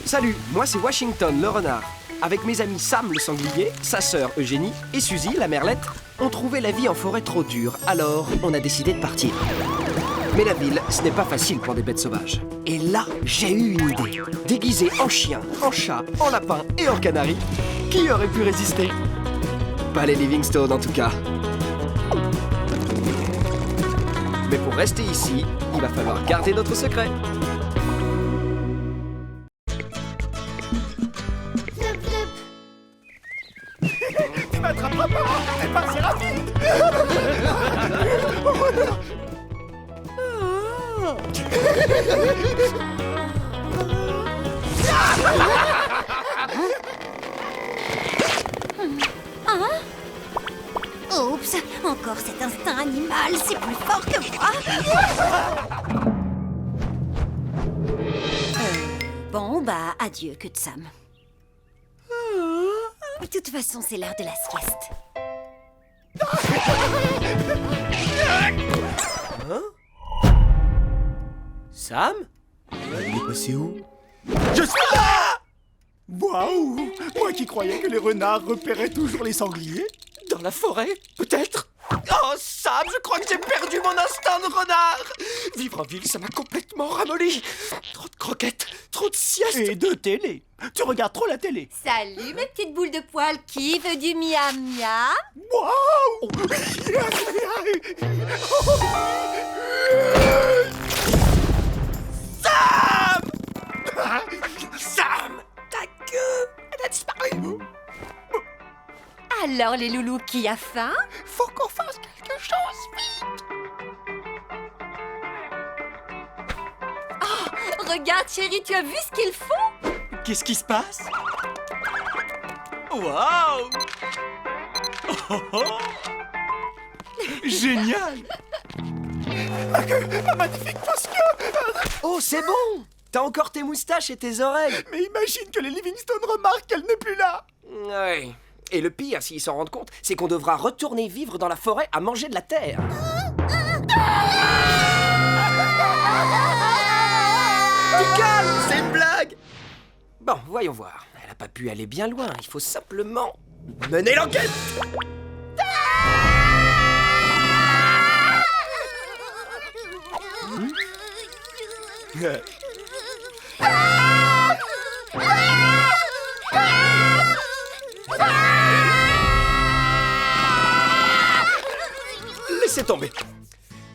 Salut, moi c'est Washington le renard. Avec mes amis Sam le sanglier, sa sœur Eugénie et Suzy la merlette, on trouvait la vie en forêt trop dure, alors on a décidé de partir. Mais la ville, ce n'est pas facile pour des bêtes sauvages. Et là, j'ai eu une idée. Déguisé en chien, en chat, en lapin et en canari, qui aurait pu résister? Pas les Livingstone en tout cas. Mais pour rester ici, il va falloir garder notre secret. Tu m'attraperas pas. C'est pas assez rapide. Oups, encore cet instinct animal, c'est plus fort que moi. Bon, bah, adieu, queue de Sam. De toute façon, c'est l'heure de la sieste. Sam? Il est passé où? Je suis là. Waouh. Moi qui croyais que les renards repéraient toujours les sangliers. Dans la forêt, peut-être? Oh, Sam, je crois que j'ai perdu mon instinct de renard! Vivre en ville, ça m'a complètement ramolli. Trop de croquettes, trop de siestes. Et de télé. Tu regardes trop la télé. Salut, mes petites boules de poils. Qui veut du miam miam? Waouh. Sam! Sam! Ta queue, elle a disparu. Alors, les loulous, qui a faim? Faut qu'on fasse quelque chose vite. Regarde, chérie, tu as vu ce qu'ils font? Qu'est-ce qui se passe? Waouh! Oh, oh. Génial! Un magnifique fausse-queue. Oh, c'est bon! T'as encore tes moustaches et tes oreilles. Mais imagine que les Livingstone remarquent qu'elle n'est plus là. Ouais. Et le pire, s'ils s'en rendent compte, c'est qu'on devra retourner vivre dans la forêt à manger de la terre. Tu calmes, c'est une blague. Bon, voyons voir. Elle a pas pu aller bien loin. Il faut simplement mener l'enquête. Laissez tomber.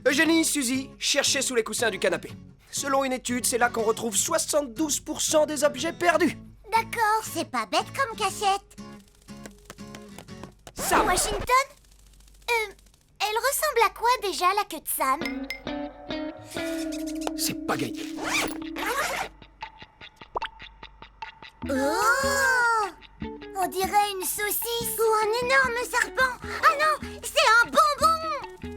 Eugénie, Suzy, cherchez sous les coussins du canapé. Selon une étude, c'est là qu'on retrouve 72% des objets perdus. D'accord, c'est pas bête comme cachette. Sam! Washington elle ressemble à quoi déjà, la queue de Sam? C'est pas gagné. Oh! On dirait une saucisse ou un énorme serpent. Ah non, c'est un bonbon!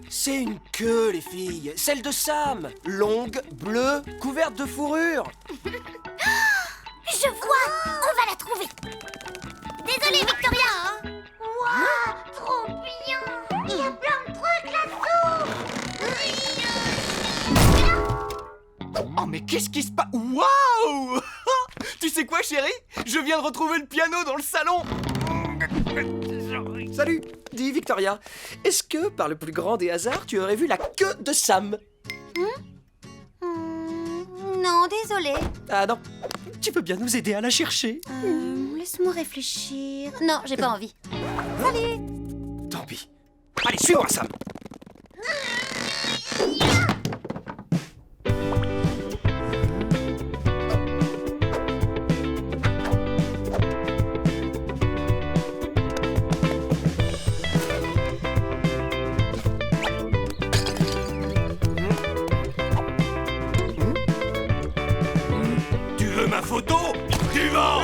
C'est une queue, les filles. Celle de Sam. Longue, bleue, couverte de fourrure. Je vois, on va la trouver. Désolée, Victoria. Waouh, trop bien. Il y a plein de trucs là-dessous. Oh, mais qu'est-ce qui se passe? Waouh! Tu sais quoi, chérie? Je viens de retrouver le piano dans le salon. Salut, dis Victoria. Est-ce que, par le plus grand des hasards, tu aurais vu la queue de Sam? Non, désolée. Ah non, tu peux bien nous aider à la chercher. Laisse-moi réfléchir. Non, j'ai pas envie. Salut. Tant pis. Allez, suis-moi, Sam. Tu veux ma photo? Tu vends.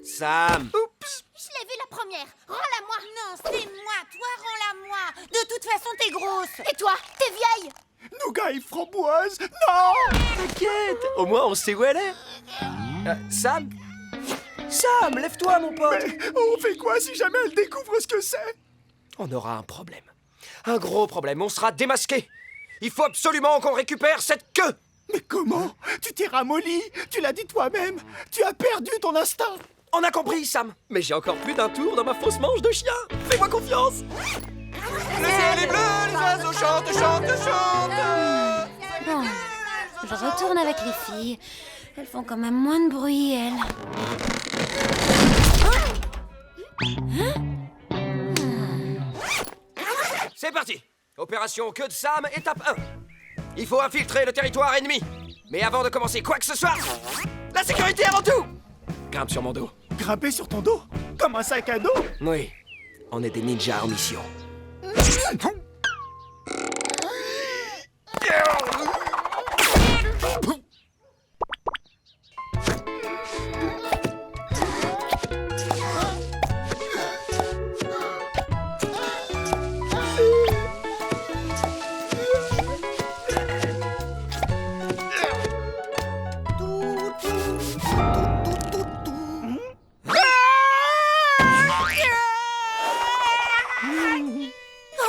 Sam. Oups, je l'ai vue la première. Rends-la-moi. Non, c'est moi. Toi, rends-la-moi. De toute façon, t'es grosse. Et toi, t'es vieille. Nougat et framboise. Non. T'inquiète, au moins on sait où elle est. Sam? Sam, lève-toi, mon pote. Mais on fait quoi si jamais elle découvre ce que c'est? On aura un problème. Un gros problème, on sera démasqué. Il faut absolument qu'on récupère cette queue. Mais comment? Tu t'es ramolli. Tu l'as dit toi-même. Tu as perdu ton instinct. On a compris, Sam. Mais j'ai encore plus d'un tour dans ma fausse manche de chien. Fais-moi confiance. Le ciel est bleu, les oiseaux chantent, chantent, chantent. Bon, je retourne avec les filles. Elles font quand même moins de bruit, elles. C'est parti. Opération queue de Sam, étape 1. Il faut infiltrer le territoire ennemi. Mais avant de commencer quoi que ce soit, la sécurité avant tout. Grimpe sur mon dos. Grimper sur ton dos? Comme un sac à dos? Oui, on est des ninjas en mission.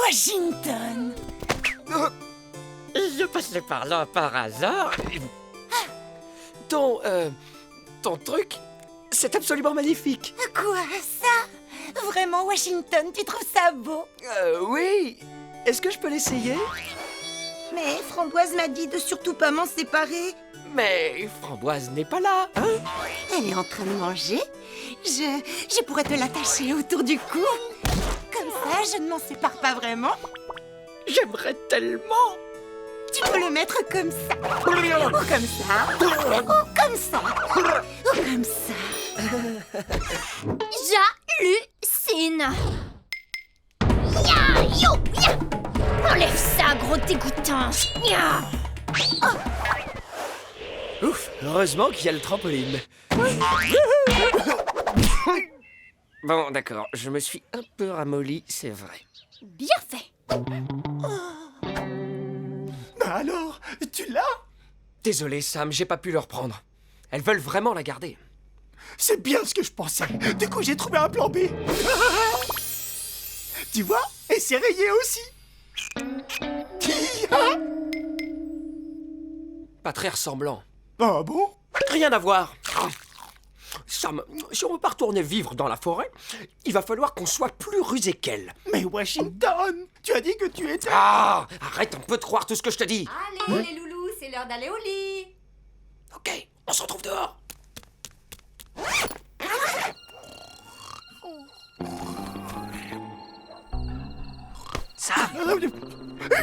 Washington! Je passais par là par hasard. Ton truc, c'est absolument magnifique. Quoi, ça? Vraiment, Washington, tu trouves ça beau? Oui. Est-ce que je peux l'essayer? Mais Framboise m'a dit de surtout pas m'en séparer. Mais Framboise n'est pas là, hein? Elle est en train de manger. Je pourrais te l'attacher autour du cou. Comme ça, je ne m'en sépare pas vraiment. J'aimerais tellement. Tu peux le mettre comme ça. Ou comme ça. Ou comme ça. Ou comme ça. J'hallucine. Ya, yo, ya. Enlève ça, gros dégoûtant. Ya. Ouf, heureusement qu'il y a le trampoline. Bon, d'accord, je me suis un peu ramolli, c'est vrai. Bien fait. Bah alors, tu l'as? Désolé, Sam, j'ai pas pu le reprendre. Elles veulent vraiment la garder. C'est bien ce que je pensais. Du coup, j'ai trouvé un plan B. Tu vois? Et c'est rayé aussi. Pas très ressemblant. Ah bon? Rien à voir. Sam, si on veut pas retourner vivre dans la forêt, il va falloir qu'on soit plus rusé qu'elle. Mais Washington, tu as dit que tu étais... Ah! Arrête un peu de croire tout ce que je te dis. Allez, les loulous, c'est l'heure d'aller au lit. Ok, on se retrouve dehors. Sam!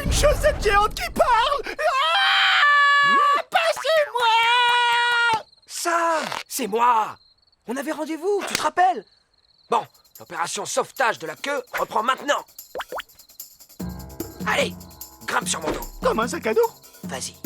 Une chaussette géante qui parle! Ah! Passez-moi! Sam! C'est moi! On avait rendez-vous, tu te rappelles? Bon, l'opération sauvetage de la queue reprend maintenant. Allez, grimpe sur mon dos. Comme un sac à dos? Vas-y.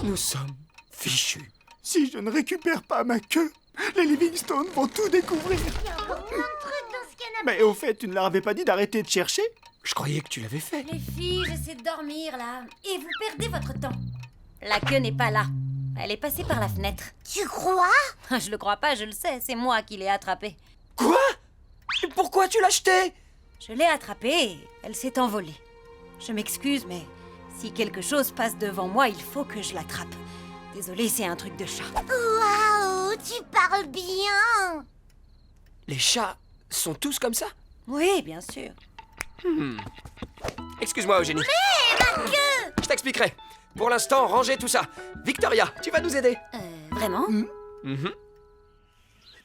Nous sommes fichus. Si je ne récupère pas ma queue, les Livingstone vont tout découvrir. Il y a encore plein de trucs dans ce canapé. Mais au fait, tu ne leur avais pas dit d'arrêter de chercher? Je croyais que tu l'avais fait. Les filles, j'essaie de dormir là. Et vous perdez votre temps. La queue n'est pas là. Elle est passée par la fenêtre. Tu crois? Je le crois pas, je le sais. C'est moi qui l'ai attrapée. Quoi? Et pourquoi tu l'as jeté? Je l'ai attrapée et elle s'est envolée. Je m'excuse, mais si quelque chose passe devant moi, il faut que je l'attrape. Désolée, c'est un truc de chat. Waouh, tu parles bien. Les chats sont tous comme ça? Oui, bien sûr. Excuse-moi, Eugénie. Mais ma queue! Je t'expliquerai. Pour l'instant, rangez tout ça. Victoria, tu vas nous aider. Vraiment?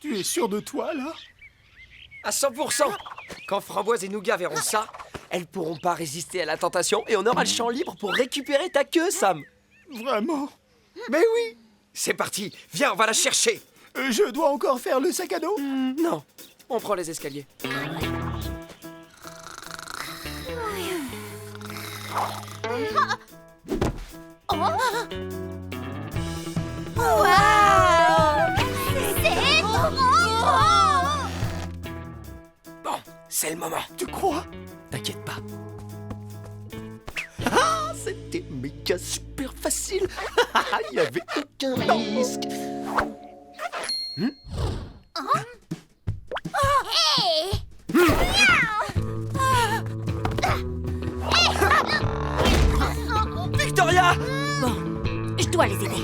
Tu es sûr de toi, là? À 100%. Quand Framboise et Nougat verront ça, elles pourront pas résister à la tentation et on aura le champ libre pour récupérer ta queue, Sam. Vraiment? Mais oui. C'est parti. Viens, on va la chercher. Je dois encore faire le sac à dos? Non, on prend les escaliers. c'est le moment. Tu crois? T'inquiète pas. Ah, c'était méga super facile. Il n'y avait aucun risque. Hey! Victoria! Bon, je dois les aider.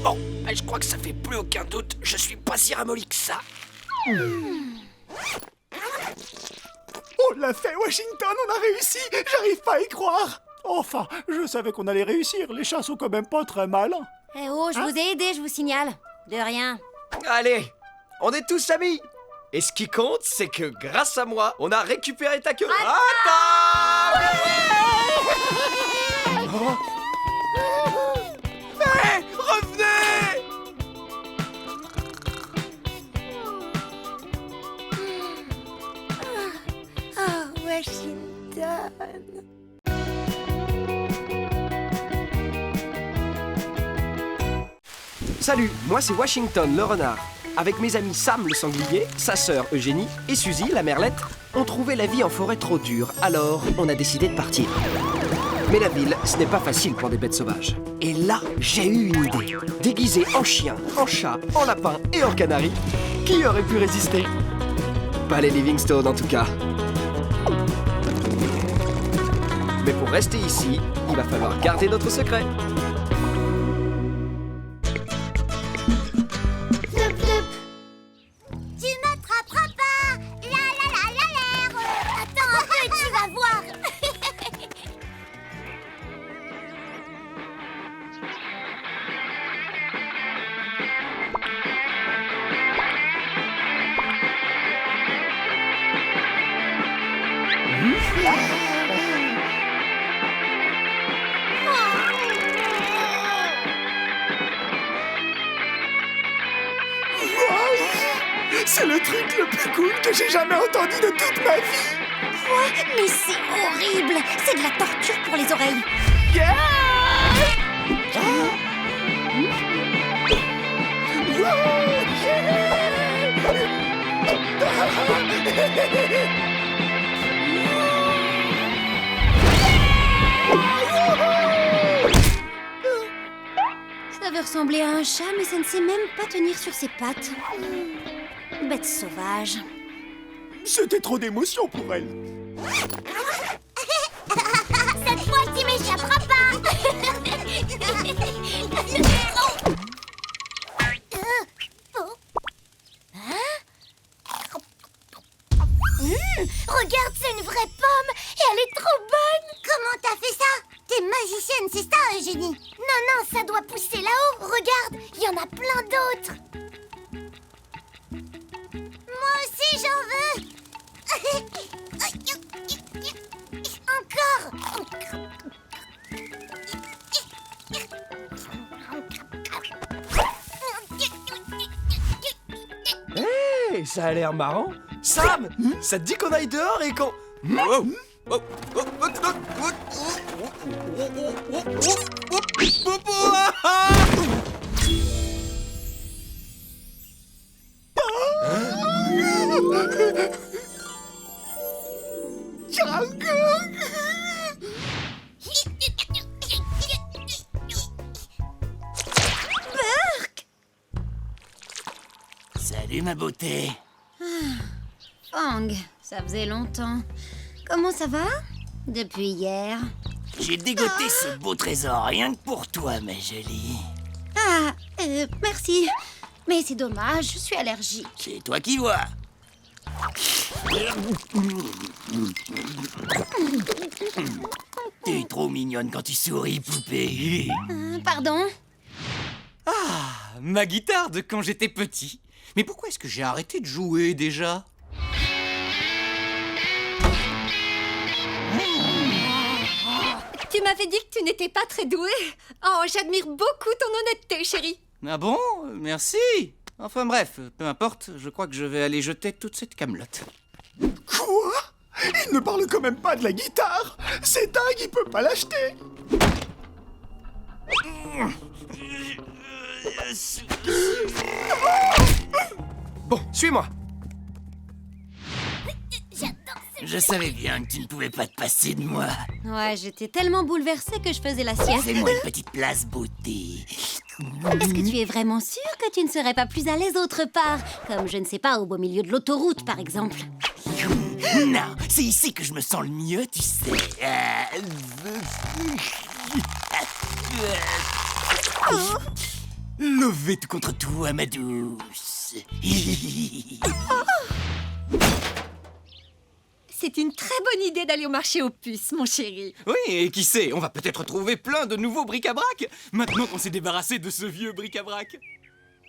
Bon, je crois que ça fait plus aucun doute. Je suis pas si ramolli que ça. On l'a fait, Washington, on a réussi. J'arrive pas à y croire. Enfin, je savais qu'on allait réussir. Les chats sont quand même pas très malins. Eh oh, je vous ai aidé, je vous signale. De rien. Allez, on est tous amis. Et ce qui compte, c'est que grâce à moi, on a récupéré ta queue. Attends! Mais revenez! Oh, Washington. Salut, moi c'est Washington le renard. Avec mes amis Sam le sanglier, sa sœur Eugénie et Suzy la merlette, on trouvait la vie en forêt trop dure, alors on a décidé de partir. Mais la ville, ce n'est pas facile pour des bêtes sauvages. Et là, j'ai eu une idée. Déguisé en chien, en chat, en lapin et en canari, qui aurait pu résister? Pas les Livingstone en tout cas. Mais pour rester ici, il va falloir garder notre secret. Tu m'attraperas pas! La la la la l'air! Attends un peu, tu vas voir! C'est le truc le plus cool que j'ai jamais entendu de toute ma vie. Mais c'est horrible. C'est de la torture pour les oreilles. Ça veut ressembler à un chat, mais ça ne sait même pas tenir sur ses pattes. Bête sauvage. C'était trop d'émotion pour elle. Cette fois, tu m'échapperas pas! Regarde, c'est une vraie pomme et elle est trop bonne! Comment t'as fait ça? T'es magicienne, c'est ça, Eugénie? Non, ça doit pousser là-haut. Regarde, il y en a plein d'autres. Moi aussi, j'en veux. Encore. Hey, ça a l'air marrant. Sam, ça te dit qu'on aille dehors et qu'on... Salut ma beauté. Fang, ça faisait longtemps. Comment ça va? Depuis hier. J'ai dégoté ce beau trésor rien que pour toi, ma jolie. Ah, merci. Mais c'est dommage, je suis allergique. C'est toi qui vois. T'es trop mignonne quand tu souris, poupée. Pardon? Ma guitare de quand j'étais petit. Mais pourquoi est-ce que j'ai arrêté de jouer déjà? Tu m'avais dit que tu n'étais pas très douée. Oh, j'admire beaucoup ton honnêteté, chérie. Ah bon? Merci. Enfin bref, peu importe, je crois que je vais aller jeter toute cette camelote. Quoi? Il ne parle quand même pas de la guitare. C'est dingue, il peut pas l'acheter. Bon, suis-moi. Je savais bien que tu ne pouvais pas te passer de moi. Ouais, j'étais tellement bouleversée que je faisais la sieste. Fais-moi une petite place beauté. Est-ce que tu es vraiment sûre que tu ne serais pas plus à l'aise autre part? Comme, je ne sais pas, au beau milieu de l'autoroute, par exemple. Non, c'est ici que je me sens le mieux, tu sais. Levé tout contre toi, ma douce. C'est une très bonne idée d'aller au marché aux puces, mon chéri. Oui, et qui sait, on va peut-être trouver plein de nouveaux bric-à-brac, maintenant qu'on s'est débarrassé de ce vieux bric-à-brac.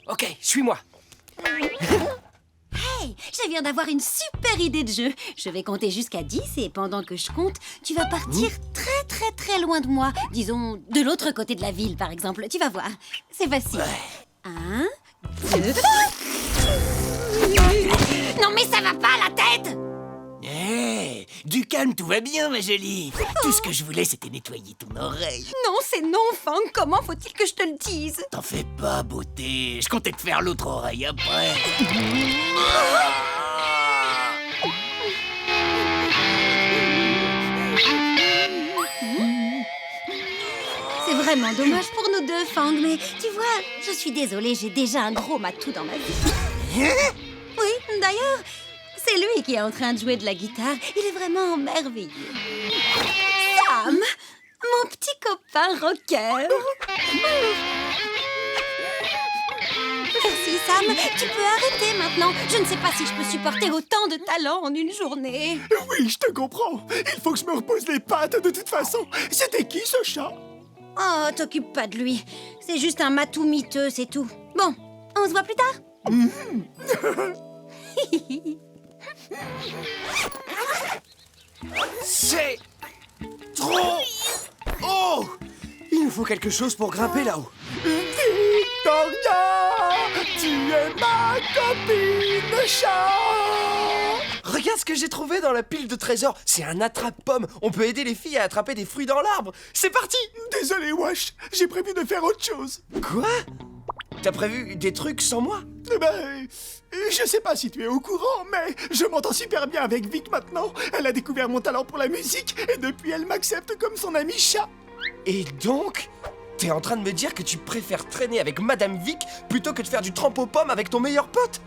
Ok, suis-moi. Hey, je viens d'avoir une super idée de jeu. Je vais compter jusqu'à 10 et pendant que je compte, tu vas partir très très très loin de moi. Disons, de l'autre côté de la ville, par exemple. Tu vas voir. C'est facile. 1, 2... Non mais ça va pas la tête! Hé, du calme, tout va bien, ma jolie. Tout ce que je voulais, c'était nettoyer ton oreille. Non, c'est non, Fang. Comment faut-il que je te le dise? T'en fais pas, beauté. Je comptais te faire l'autre oreille après. C'est vraiment dommage pour nous deux, Fang, mais tu vois, je suis désolée, j'ai déjà un gros matou dans ma vie. Oui, d'ailleurs, c'est lui qui est en train de jouer de la guitare. Il est vraiment merveilleux. Sam, mon petit copain rocker. Merci, Sam. Tu peux arrêter maintenant. Je ne sais pas si je peux supporter autant de talent en une journée. Oui, je te comprends. Il faut que je me repose les pattes de toute façon. C'était qui ce chat? Oh, t'occupe pas de lui. C'est juste un matou miteux, c'est tout. Bon, on se voit plus tard. C'est trop haut. Il nous faut quelque chose pour grimper là-haut. Victoria, tu es ma copine chat. Regarde ce que j'ai trouvé dans la pile de trésors. C'est un attrape-pomme. On peut aider les filles à attraper des fruits dans l'arbre. C'est parti. Désolé, Wash, j'ai prévu de faire autre chose. Quoi? T'as prévu des trucs sans moi? Eh ben, je sais pas si tu es au courant, mais je m'entends super bien avec Vic maintenant. Elle a découvert mon talent pour la musique et depuis elle m'accepte comme son ami chat. Et donc, t'es en train de me dire que tu préfères traîner avec Madame Vic plutôt que de faire du trempe aux pommes avec ton meilleur pote?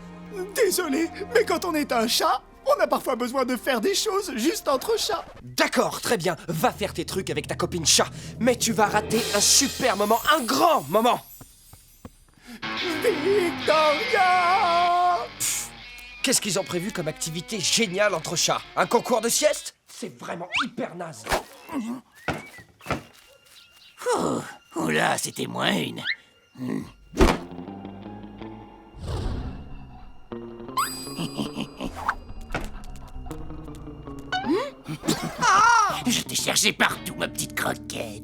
Désolé, mais quand on est un chat, on a parfois besoin de faire des choses juste entre chats. D'accord, très bien. Va faire tes trucs avec ta copine chat. Mais tu vas rater un super moment, un grand moment. Victoria! Qu'est-ce qu'ils ont prévu comme activité géniale entre chats? Un concours de sieste? C'est vraiment hyper naze. Oh là, c'était moins une. Je t'ai cherché partout, ma petite croquette.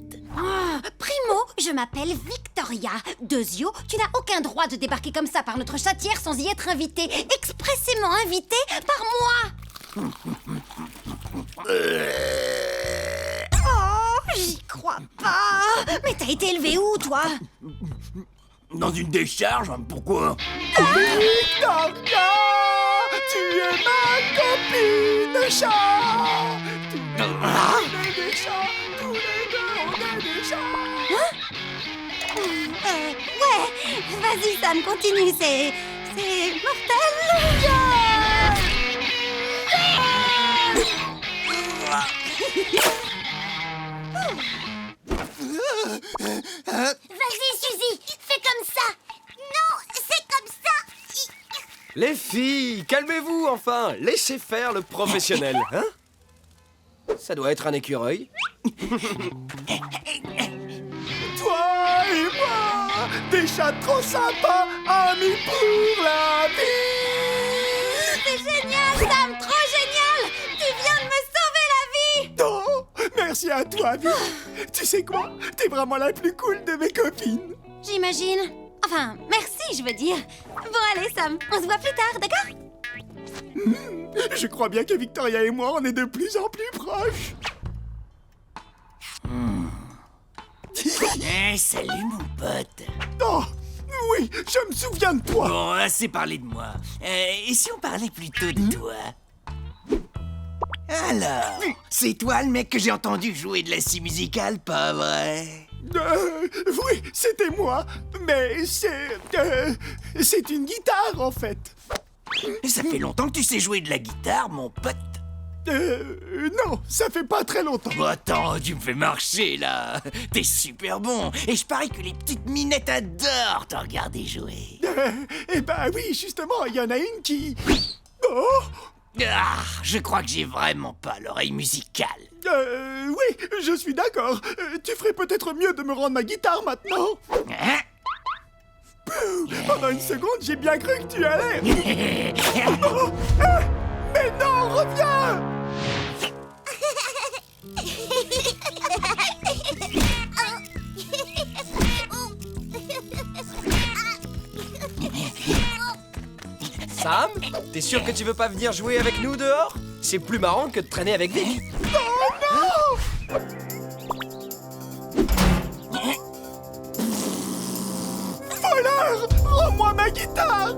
Primo, je m'appelle Victoria. Deuxio, tu n'as aucun droit de débarquer comme ça par notre chatière sans y être invité. Expressément invité par moi. Oh, j'y crois pas. Mais t'as été élevé où, toi? Dans une décharge, pourquoi? Victoria! Tu es ma copine chat! Tous les deux, des chats! Tous les deux, on est des chats! Ouais, vas-y Sam, continue, c'est mortel. Vas-y, Suzy, fais comme ça. Non, c'est comme ça. Les filles, calmez-vous enfin. Laissez faire le professionnel, hein? Ça doit être un écureuil. Toi et moi, des chats trop sympas, amis pour la vie! C'est génial, Sam, trop génial. Tu viens de me sauver la vie. Oh, merci à toi, Vic. Tu sais quoi? T'es vraiment la plus cool de mes copines. J'imagine. Enfin, merci, je veux dire. Bon, allez, Sam, on se voit plus tard, d'accord? Je crois bien que Victoria et moi, on est de plus en plus proches. Salut mon pote. Oh, oui, je me souviens de toi. Bon, assez parlé de moi. Et si on parlait plutôt de toi? Alors, c'est toi le mec que j'ai entendu jouer de la scie musicale, pas vrai? Oui, c'était moi, mais c'est une guitare, en fait. Ça fait longtemps que tu sais jouer de la guitare, mon pote. Non, ça fait pas très longtemps. Bon, attends, tu me fais marcher, là. T'es super bon. Et je parie que les petites minettes adorent te regarder jouer. Eh ben oui, justement, il y en a une qui... Oh! Ah, je crois que j'ai vraiment pas l'oreille musicale. Oui, je suis d'accord. Tu ferais peut-être mieux de me rendre ma guitare maintenant. Hein? Pendant une seconde, j'ai bien cru que tu allais... Oh, ah, mais non, reviens! Sam, t'es sûr que tu veux pas venir jouer avec nous dehors? C'est plus marrant que de traîner avec Vic. Voleur! Rends-moi ma guitare!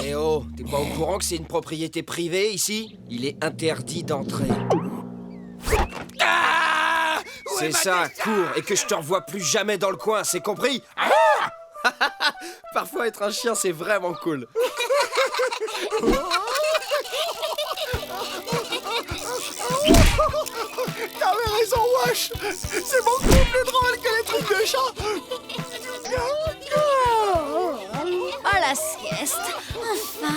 Eh oh, t'es pas au courant que c'est une propriété privée ici? Il est interdit d'entrer. Ah! C'est ça, cours et que je te revoie plus jamais dans le coin, c'est compris? Parfois être un chien c'est vraiment cool. T'avais raison, Wash! C'est beaucoup plus drôle que les trucs de chat! Oh, la sieste. Enfin.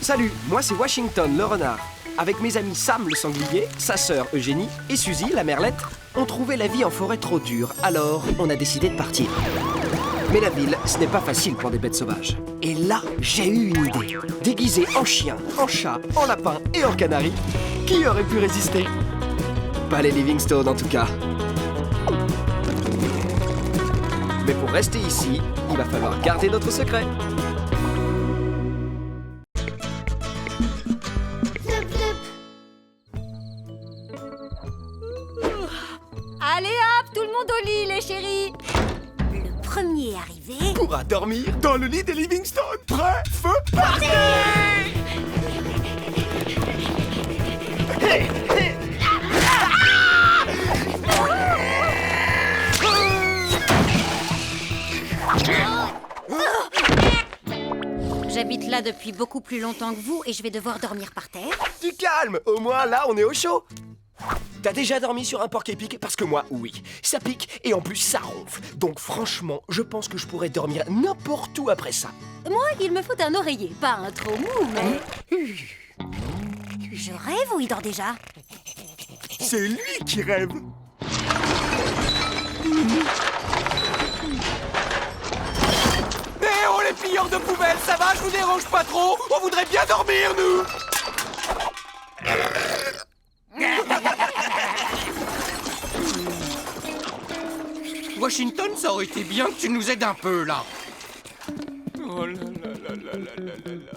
Salut, moi c'est Washington le renard. Avec mes amis Sam le sanglier, sa sœur Eugénie et Suzy la merlette, on trouvait la vie en forêt trop dure, alors on a décidé de partir. Mais la ville, ce n'est pas facile pour des bêtes sauvages. Et là, j'ai eu une idée. Déguisé en chien, en chat, en lapin et en canari, qui aurait pu résister? Pas les Livingstone en tout cas. Mais pour rester ici, il va falloir garder notre secret. Allez hop, tout le monde au lit, les chéris. Le premier arrivé. Pourra dormir Dans le lit des Livingstone! Prêt, feu, parti! J'habite là depuis beaucoup plus longtemps que vous et je vais devoir dormir par terre. Du calme, au moins là on est au chaud. T'as déjà dormi sur un porc-épic? Parce que moi, oui. Ça pique et en plus ça ronfle. Donc franchement, je pense que je pourrais dormir n'importe où après ça. Moi, il me faut un oreiller, pas un trop mou, mais... Je rêve ou il dort déjà? C'est lui qui rêve! Eh oh les pilleurs de poubelles, ça va, je vous dérange pas trop? On voudrait bien dormir, nous! Washington, ça aurait été bien que tu nous aides un peu, là. Oh là là là là là là là là.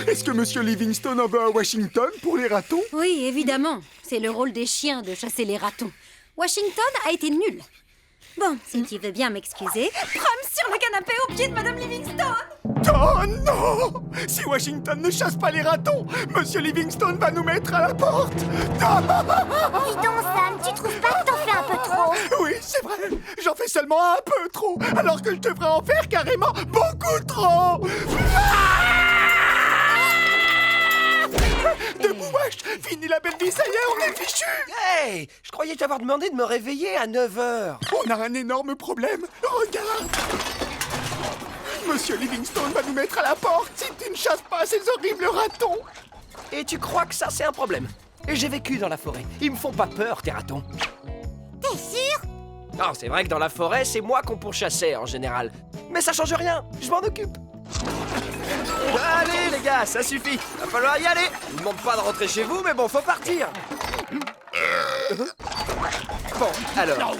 Est-ce que Monsieur Livingstone en veut à Washington pour les ratons? Oui, évidemment. C'est le rôle des chiens de chasser les ratons. Washington a été nul. Bon, si tu veux bien m'excuser. Prom sur le canapé au pied de Madame Livingstone. Oh non! Si Washington ne chasse pas les ratons, Monsieur Livingstone va nous mettre à la porte! Dis donc, Sam, tu trouves pas que t'en fais un peu trop? Oui, c'est vrai, j'en fais seulement un peu trop, alors que je devrais en faire carrément beaucoup trop! Debout, Wash! Fini la belle vie, ça y est, on est fichu! Hey, je croyais t'avoir demandé de me réveiller à 9h. On a un énorme problème, regarde! Monsieur Livingstone va nous mettre à la porte si tu ne chasses pas ces horribles ratons! Et tu crois que ça, c'est un problème? Et j'ai vécu dans la forêt. Ils me font pas peur, tes ratons. T'es sûr? Non, c'est vrai que dans la forêt, c'est moi qu'on pourchassait en général. Mais ça change rien, je m'en occupe. Allez les gars, ça suffit. Va falloir y aller. Je vous demande pas de rentrer chez vous, mais bon, faut partir. Bon, alors.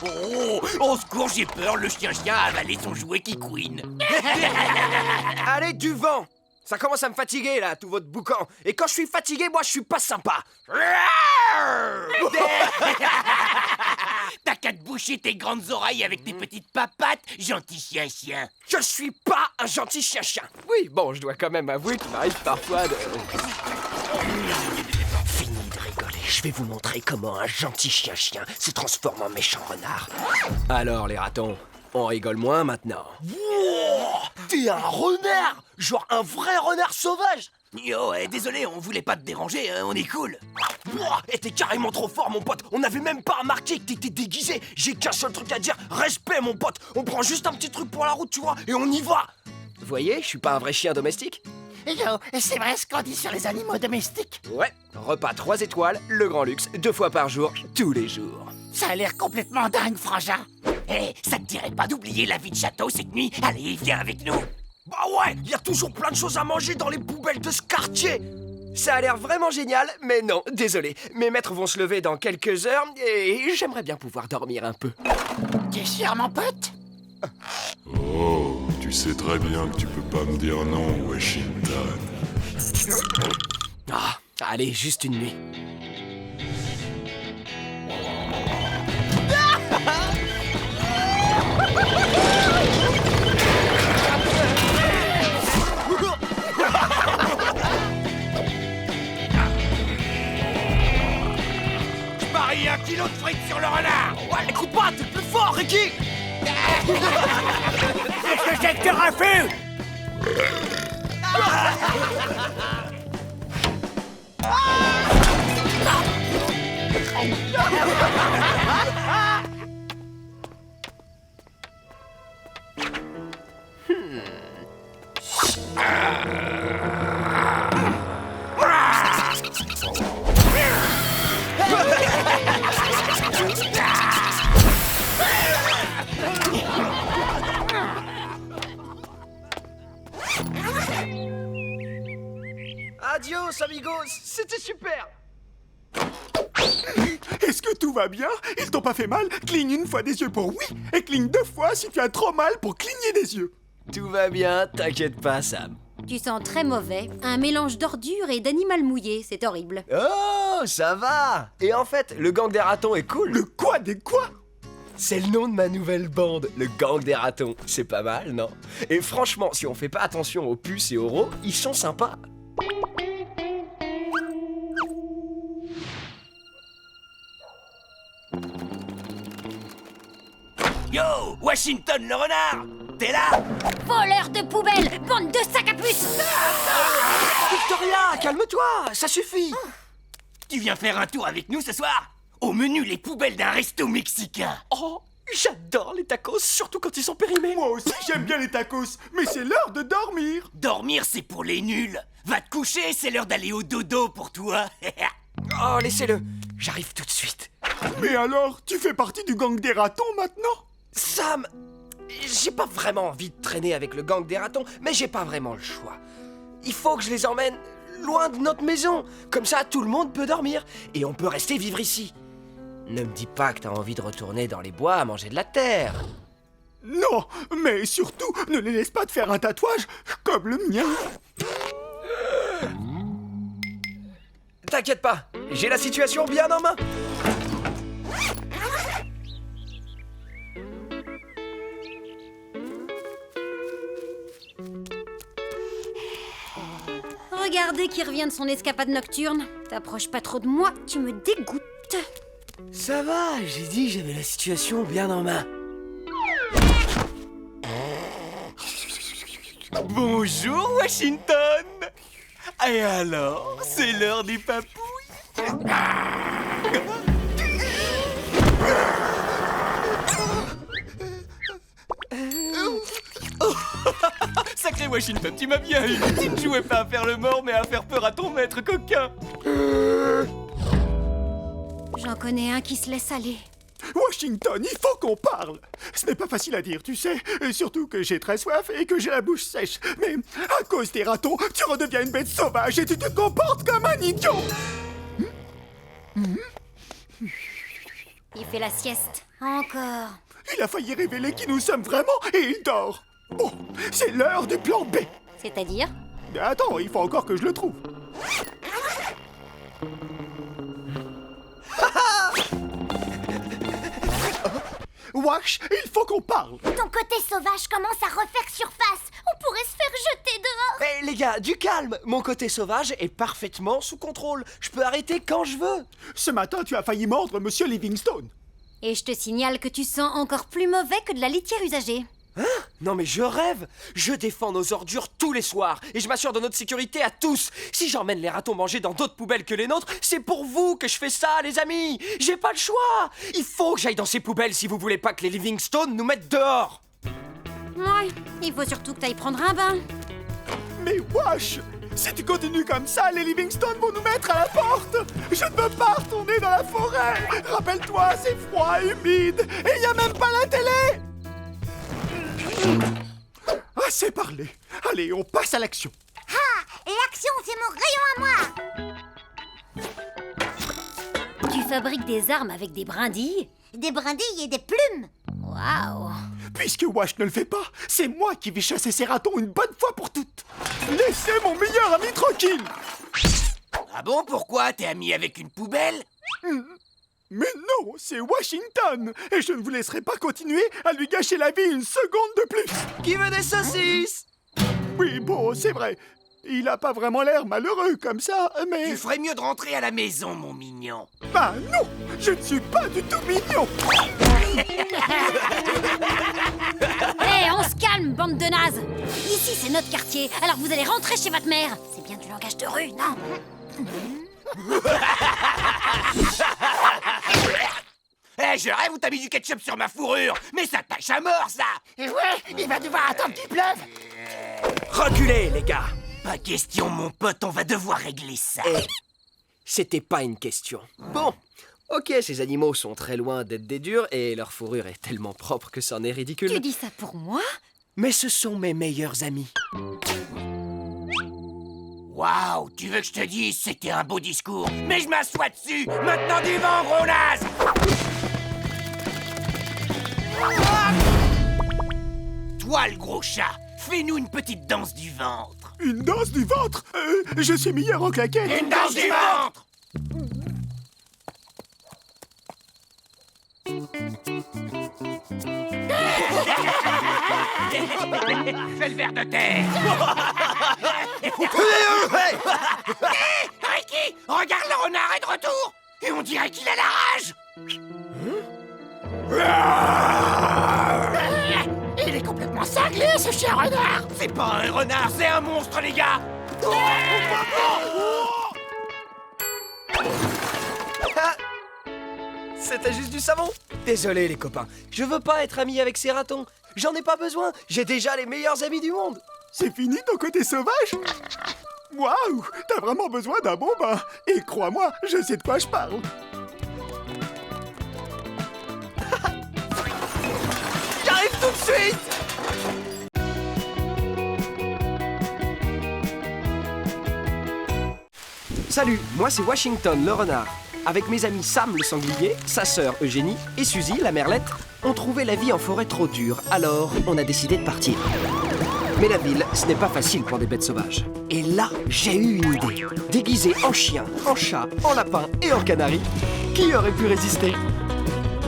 Oh, au secours, j'ai peur, le chien-chien a avalé son jouet qui couine. Allez, du vent. Ça commence à me fatiguer, là, tout votre boucan. Et quand je suis fatigué, moi, je suis pas sympa. T'as qu'à te boucher tes grandes oreilles avec tes petites papates, gentil chien-chien. Je suis pas un gentil chien-chien. Oui, bon, je dois quand même avouer qu'il m'arrive parfois de... Fini de rigoler, je vais vous montrer comment un gentil chien-chien se transforme en méchant renard. Alors, les ratons, on rigole moins maintenant. Wow, t'es un renard, genre un vrai renard sauvage. Yo, désolé, on voulait pas te déranger, on est cool. Ouah, et t'es carrément trop fort, mon pote. On n'avait même pas remarqué que t'étais déguisé. J'ai qu'un seul truc à dire, respect, mon pote. On prend juste un petit truc pour la route, tu vois, et on y va. Vous voyez, je suis pas un vrai chien domestique. Yo, c'est vrai ce qu'on dit sur les animaux domestiques? Ouais, repas 3 étoiles, le grand luxe, 2 fois par jour, tous les jours. Ça a l'air complètement dingue, frangin. Ça te dirait pas d'oublier la vie de château cette nuit? Allez, viens avec nous. Bah ouais, il y a toujours plein de choses à manger dans les poubelles de ce quartier. Ça a l'air vraiment génial, mais non, désolé. Mes maîtres vont se lever dans quelques heures et j'aimerais bien pouvoir dormir un peu. T'es sûr, mon pote? Oh, tu sais très bien que tu peux pas me dire non, Washington. Ah, allez, juste une nuit. Je parie 1 kilo de frites sur le renard. Ouais, écoute pas, t'es plus fort, Ricky. Qu'est-ce que c'est que tu raffus? Adios, amigos, c'était super. Est-ce que tout va bien? Ils t'ont pas fait mal? Cligne une fois des yeux pour oui, et cligne 2 fois si tu as trop mal pour cligner des yeux. Tout va bien, t'inquiète pas, Sam. Tu sens très mauvais. Un mélange d'ordures et d'animal mouillé, c'est horrible. Oh, ça va. Et en fait, le gang des ratons est cool. Le quoi des quoi? C'est le nom de ma nouvelle bande, le gang des ratons. C'est pas mal, non? Et franchement, si on fait pas attention aux puces et aux rots, ils sont sympas. Yo, Washington le renard, t'es là? Voleur de poubelle, bande de sacs à puces! Victoria, calme-toi, ça suffit. Tu viens faire un tour avec nous ce soir? Au menu, les poubelles d'un resto mexicain. Oh, j'adore les tacos, surtout quand ils sont périmés. Moi aussi j'aime bien les tacos, mais c'est l'heure de dormir. Dormir, c'est pour les nuls. Va te coucher, c'est l'heure d'aller au dodo pour toi. Oh, laissez-le, j'arrive tout de suite. Mais alors, tu fais partie du gang des ratons maintenant? Sam, j'ai pas vraiment envie de traîner avec le gang des ratons, mais j'ai pas vraiment le choix. Il faut que je les emmène loin de notre maison. Comme ça, tout le monde peut dormir et on peut rester vivre ici. Ne me dis pas que t'as envie de retourner dans les bois à manger de la terre. Non, mais surtout, ne les laisse pas te faire un tatouage comme le mien. T'inquiète pas, j'ai la situation bien en main. Regardez qui revient de son escapade nocturne. T'approches pas trop de moi, tu me dégoûtes. Ça va, j'ai dit que j'avais la situation bien en main. Bonjour, Washington. Et alors, c'est l'heure des papouilles. Sacré Washington, tu m'as bien eu. Tu ne jouais pas à faire le mort, mais à faire peur à ton maître coquin. J'en connais un qui se laisse aller. Washington, il faut qu'on parle. Ce n'est pas facile à dire, tu sais. Surtout que j'ai très soif et que j'ai la bouche sèche. Mais à cause des ratons, tu redeviens une bête sauvage et tu te comportes comme un idiot. Il fait la sieste. Encore. Il a failli révéler qui nous sommes vraiment et il dort. Bon, c'est l'heure du plan B. C'est-à-dire? Attends, il faut encore que je le trouve. Wash, il faut qu'on parle. Ton côté sauvage commence à refaire surface. On pourrait se faire jeter dehors. Eh les gars, du calme. Mon côté sauvage est parfaitement sous contrôle. Je peux arrêter quand je veux. Ce matin, tu as failli mordre Monsieur Livingstone. Et je te signale que tu sens encore plus mauvais que de la litière usagée. Hein? Non mais je rêve. Je défends nos ordures tous les soirs et je m'assure de notre sécurité à tous. Si j'emmène les ratons manger dans d'autres poubelles que les nôtres, c'est pour vous que je fais ça, les amis. J'ai pas le choix. Il faut que j'aille dans ces poubelles si vous voulez pas que les Livingstone nous mettent dehors. Ouais, il faut surtout que t'ailles prendre un bain. Mais Wash, si tu continues comme ça, les Livingstone vont nous mettre à la porte. Je ne veux pas retourner dans la forêt. Rappelle-toi, c'est froid, humide et il n'y a même pas la télé. Assez parlé. Allez, on passe à l'action. Ah, l'action, c'est mon rayon à moi. Tu fabriques des armes avec des brindilles? Des brindilles et des plumes. Waouh! Puisque Wash ne le fait pas, c'est moi qui vais chasser ces ratons une bonne fois pour toutes. Laissez mon meilleur ami tranquille. Ah bon, pourquoi? T'es ami avec une poubelle? Mais non, c'est Washington. Et je ne vous laisserai pas continuer à lui gâcher la vie une seconde de plus. Qui veut des saucisses? Oui, bon, c'est vrai. Il a pas vraiment l'air malheureux comme ça, mais... Tu ferais mieux de rentrer à la maison, mon mignon. Bah non, je ne suis pas du tout mignon. Hé, on se calme, bande de nazes! Ici, c'est notre quartier, alors vous allez rentrer chez votre mère. C'est bien du langage de rue, non? Eh, je rêve où t'as mis du ketchup sur ma fourrure. Mais ça tâche à mort, ça. Ouais, il va devoir attendre qu'il pleuve. Reculez, les gars. Pas question, mon pote, on va devoir régler ça. C'était pas une question. Bon, ok, ces animaux sont très loin d'être des durs et leur fourrure est tellement propre que c'en est ridicule. Tu dis ça pour moi? Mais ce sont mes meilleurs amis. Waouh, tu veux que je te dise, c'était un beau discours. Mais je m'assois dessus. Maintenant du vent, gros naze. Toi, le gros chat, fais-nous une petite danse du ventre. Une danse du ventre. Je suis meilleur en claquettes. Une danse du ventre. Fais le ver de terre. Ricky, regarde, le renard est de retour. Et on dirait qu'il a la rage. Il est complètement cinglé, ce chien renard. C'est pas un renard, c'est un monstre, les gars. Ah, c'était juste du savon. Désolé, les copains. Je veux pas être ami avec ces ratons. J'en ai pas besoin. J'ai déjà les meilleurs amis du monde. C'est fini ton côté sauvage? Waouh, t'as vraiment besoin d'un bon bain. Et crois-moi, je sais de quoi je parle. J'arrive tout de suite. Salut, moi c'est Washington le renard. Avec mes amis Sam le sanglier, sa sœur Eugénie et Suzy la merlette, on trouvait la vie en forêt trop dure, alors on a décidé de partir. Mais la ville, ce n'est pas facile pour des bêtes sauvages. Et là, j'ai eu une idée. Déguisons déguisé en chien, en chat, en lapin et en canari. Qui aurait pu résister?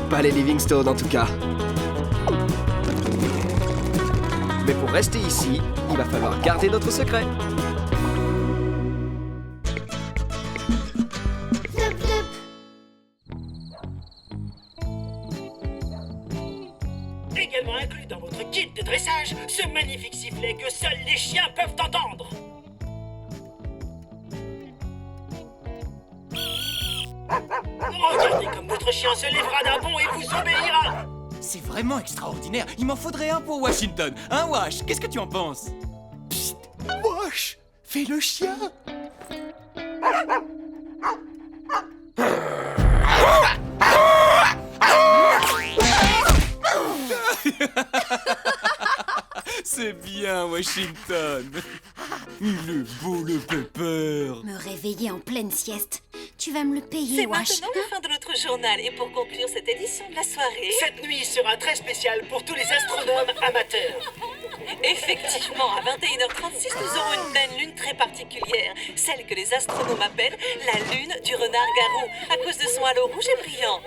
Pas les Livingstone en tout cas. Mais pour rester ici, il va falloir garder notre secret. Flop, flop. Également inclus dans votre kit de dressage, ce magnifique sifflet que seuls les chiens peuvent entendre. Regardez comme votre chien se lèvera d'un bond et vous obéira. C'est vraiment extraordinaire. Il m'en faudrait un pour Washington. Hein, Wash? Qu'est-ce que tu en penses? Psst, Wash, fais le chien. C'est bien, Washington. Il est beau, le Pepper. Me réveiller en pleine sieste. Tu vas me le payer, C'est Wash. maintenant la fin de notre journal et pour conclure cette édition de la soirée... Cette nuit sera très spéciale pour tous les astronomes amateurs. Effectivement, à 21h36, nous aurons une pleine lune très particulière, celle que les astronomes appellent la lune du renard-garou, à cause de son halo rouge et brillant.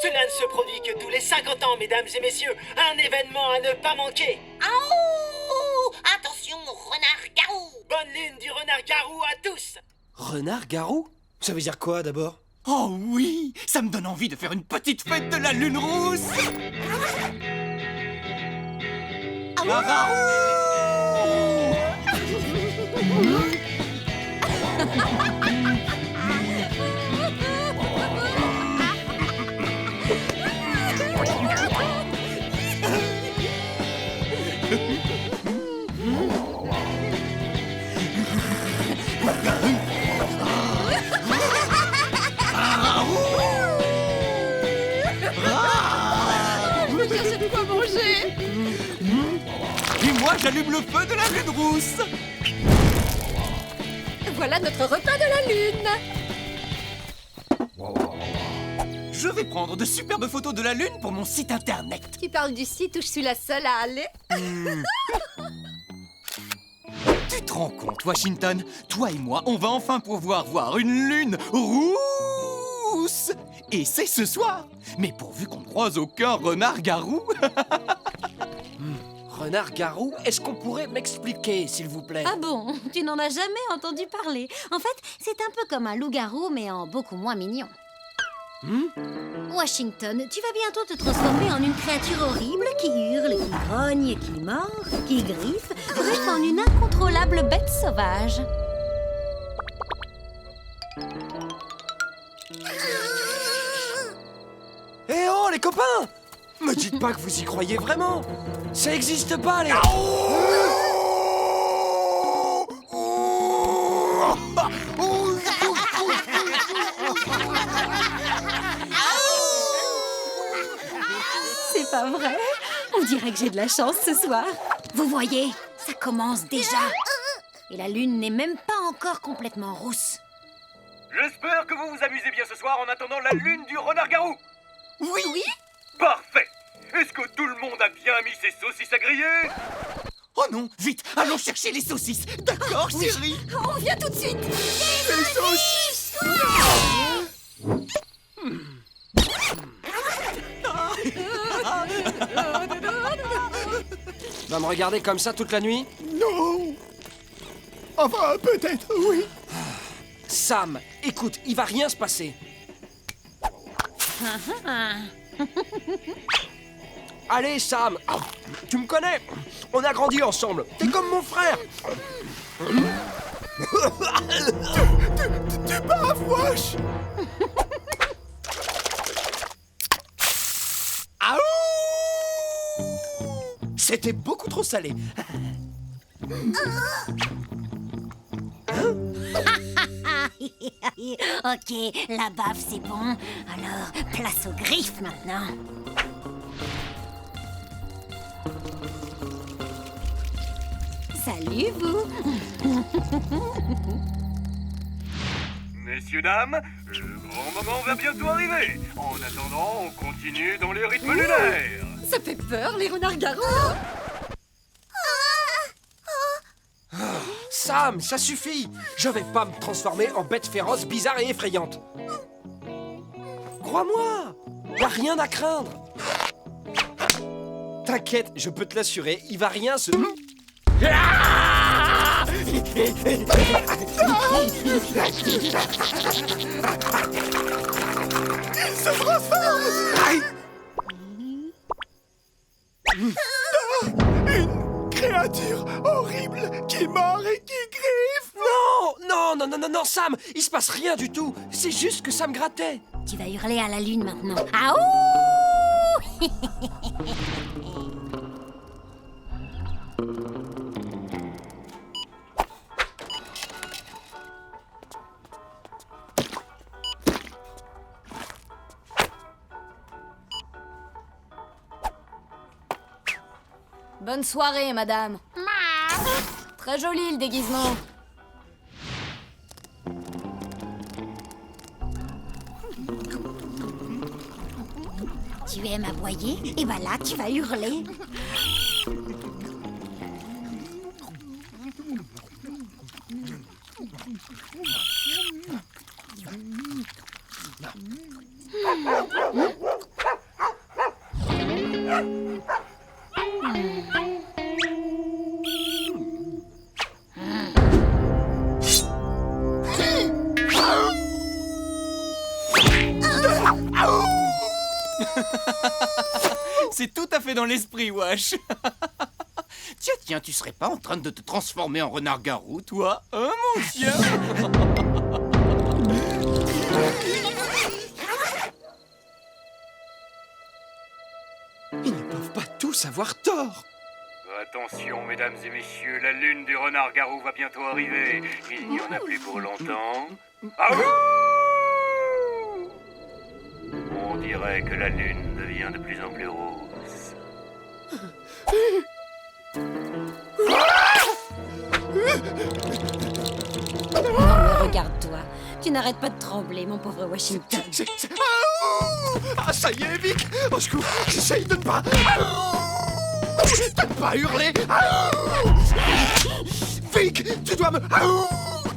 Cela ne se produit que tous les 50 ans, mesdames et messieurs. Un événement à ne pas manquer. Oh, attention, renard-garou. Bonne lune du renard-garou à tous. Renard-garou? Ça veut dire quoi d'abord? Oh oui, ça me donne envie de faire une petite fête de la lune rousse. Je veux chercher de quoi manger. Et moi, j'allume le feu de la lune rousse. Voilà notre repas de la lune. Je vais prendre de superbes photos de la lune pour mon site internet. Tu parles du site où je suis la seule à aller? Tu te rends compte, Washington? Toi et moi, on va enfin pouvoir voir une lune rousse. Et c'est ce soir. Mais pourvu qu'on ne croise aucun renard-garou. Renard-garou, est-ce qu'on pourrait m'expliquer, s'il vous plaît? Ah bon? Tu n'en as jamais entendu parler. En fait, c'est un peu comme un loup-garou, mais en beaucoup moins mignon. Washington, tu vas bientôt te transformer en une créature horrible qui hurle, qui grogne, qui mord, qui griffe, bref, en une incontrôlable bête sauvage. Eh oh, les copains! Me dites pas que vous y croyez vraiment! Ça existe pas, les... C'est pas vrai? On dirait que j'ai de la chance ce soir. Vous voyez, ça commence déjà. Et la lune n'est même pas encore complètement rousse. J'espère que vous vous amusez bien ce soir en attendant la lune du renard-garou. Oui, oui. Parfait. Est-ce que tout le monde a bien mis ses saucisses à griller? Oh non, vite, allons chercher les saucisses. D'accord, chérie. On vient tout de suite. Les saucisses. Va me regarder comme ça toute la nuit? Non. Enfin, peut-être, oui. Sam, écoute, il va rien se passer. Allez, Sam, tu me connais. On a grandi ensemble. T'es comme mon frère. Tu baves, Wash. C'était beaucoup trop salé. Ok, la baffe c'est bon. Alors, place aux griffes maintenant. Salut vous. Messieurs, dames, le grand moment va bientôt arriver. En attendant, on continue dans les rythmes lunaires. Ça fait peur, les renards-garous. Sam, ça suffit. Je vais pas me transformer en bête féroce, bizarre et effrayante. Crois-moi, y a rien à craindre. T'inquiète, je peux te l'assurer, il va rien se... Il se transforme. Une créature horrible qui mord et qui griffe. Non, Sam, il se passe rien du tout. C'est juste que ça me grattait. Tu vas hurler à la lune maintenant. Aouh! Bonne soirée, madame. Très joli le déguisement. Tu aimes aboyer? Et ben là, tu vas hurler. C'est tout à fait dans l'esprit, Wash. Tiens, tu serais pas en train de te transformer en renard-garou, toi? Hein, mon chien? Ils ne peuvent pas tous avoir tort. Attention, mesdames et messieurs, la lune du renard-garou va bientôt arriver. Il n'y en a plus pour longtemps. Ah oui! On dirait que la lune devient de plus en plus rose. Non, mais regarde-toi. Tu n'arrêtes pas de trembler, mon pauvre Washington. Ah, ça y est, Vic. Au secours, j'essaye de ne pas... De ne pas hurler. Vic, tu dois me...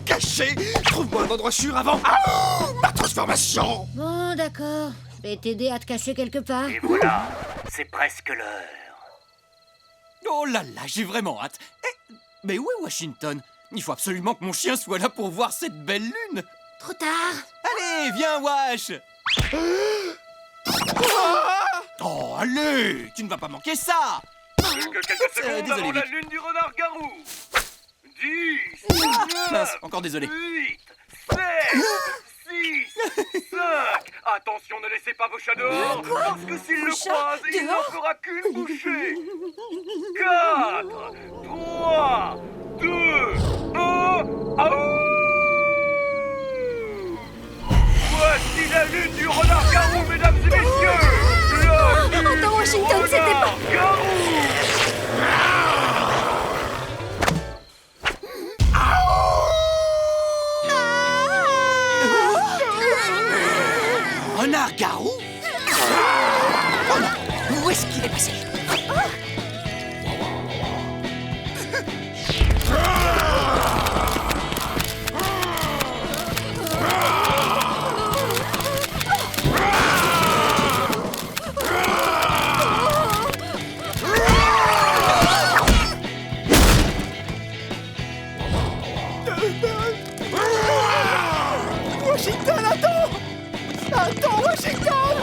cacher. Trouve-moi un endroit sûr avant... ma transformation. Bon, d'accord. Je vais t'aider à te cacher quelque part. Et voilà, c'est presque l'heure. Oh là là, j'ai vraiment hâte. Mais où est Washington? Il faut absolument que mon chien soit là pour voir cette belle lune. Trop tard. Allez, viens, Wash. Oh, allez, tu ne vas pas manquer ça. Plus que quelques secondes Désolé, avant la Vic. lune du renard-garou. 10, Mince, encore désolé. 8, 7, 6, 5. Attention, ne laissez pas vos chats dehors, parce que s'ils le croisent, il n'en fera qu'une bouchée. 4, 3, 2, 1. Voici la lune du renard-garou, mesdames et messieurs. La lune Attends, Washington, du c'était pas... renard-garou. Renard-garou? Oh non, où est-ce qu'il est passé? Washington, attends, Washington.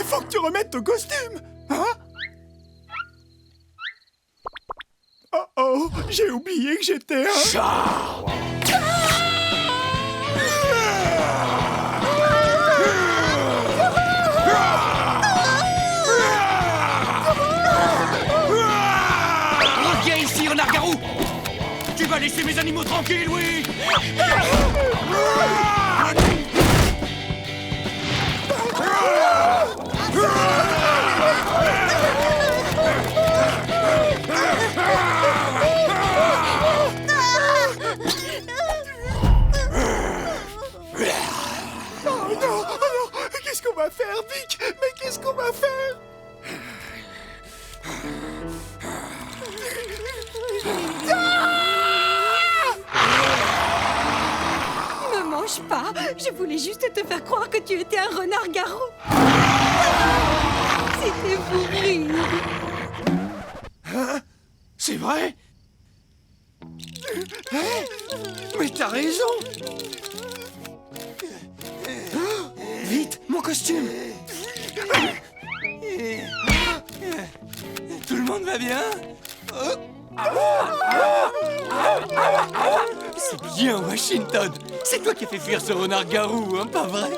Faut que tu remettes ton costume. Hein? Oh, j'ai oublié que j'étais un... Reviens ici, renard-garou. Tu vas laisser mes animaux tranquilles, oui. Oh non, qu'est-ce qu'on va faire, Vic? Mais qu'est-ce qu'on va faire? Ah! dérange pas. Je voulais juste te faire croire que tu étais un renard-garou. C'était pour rire. Hein? C'est vrai? Mais t'as raison! Vite, mon costume! Tout le monde va bien? C'est bien, Washington! C'est toi qui as fait fuir ce renard-garou, hein, pas vrai?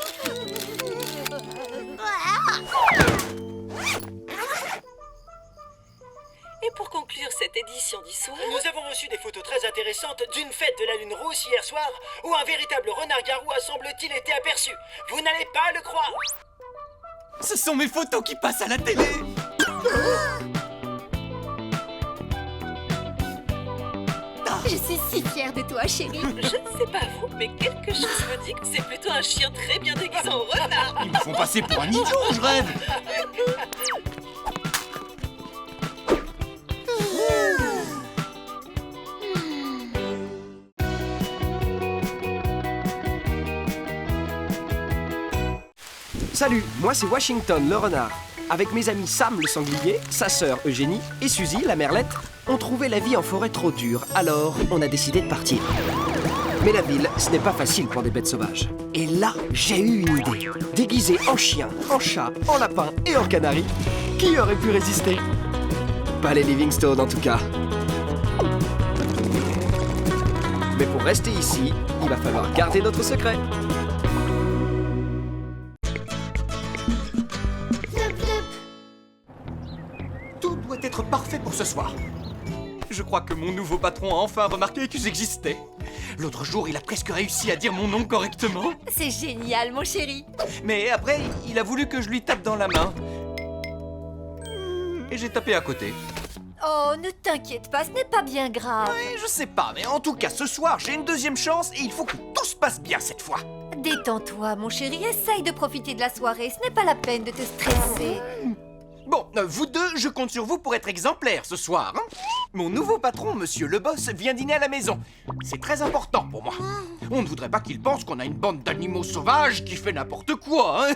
Et pour conclure cette édition d'histoire... Nous avons reçu des photos très intéressantes d'une fête de la Lune rousse hier soir où un véritable renard-garou a semble-t-il été aperçu. Vous n'allez pas le croire. Ce sont mes photos qui passent à la télé! Je suis si fière de toi, chérie. Je ne sais pas vous, mais quelque chose me dit que c'est plutôt un chien très bien déguisé en renard. Ils me font passer pour un idiot, je rêve! Salut, moi c'est Washington le renard. Avec mes amis Sam le sanglier, sa sœur Eugénie et Suzy la merlette, on trouvait la vie en forêt trop dure, alors on a décidé de partir. Mais la ville, ce n'est pas facile pour des bêtes sauvages. Et là, j'ai eu une idée. Déguisé en chien, en chat, en lapin et en canari, qui aurait pu résister? Pas les Livingstone en tout cas. Mais pour rester ici, il va falloir garder notre secret. Tout doit être parfait pour ce soir. Je crois que mon nouveau patron a enfin remarqué que j'existais. L'autre jour, il a presque réussi à dire mon nom correctement. C'est génial, mon chéri. Mais après, il a voulu que je lui tape dans la main. Et j'ai tapé à côté. Oh, ne t'inquiète pas, ce n'est pas bien grave. Oui, je sais pas, mais en tout cas, ce soir, j'ai une deuxième chance et il faut que tout se passe bien cette fois. Détends-toi, mon chéri, essaye de profiter de la soirée, ce n'est pas la peine de te stresser. Bon, vous deux, je compte sur vous pour être exemplaires ce soir. Hein. Mon nouveau patron, monsieur le boss, vient dîner à la maison. C'est très important pour moi. On ne voudrait pas qu'il pense qu'on a une bande d'animaux sauvages qui fait n'importe quoi. Hein.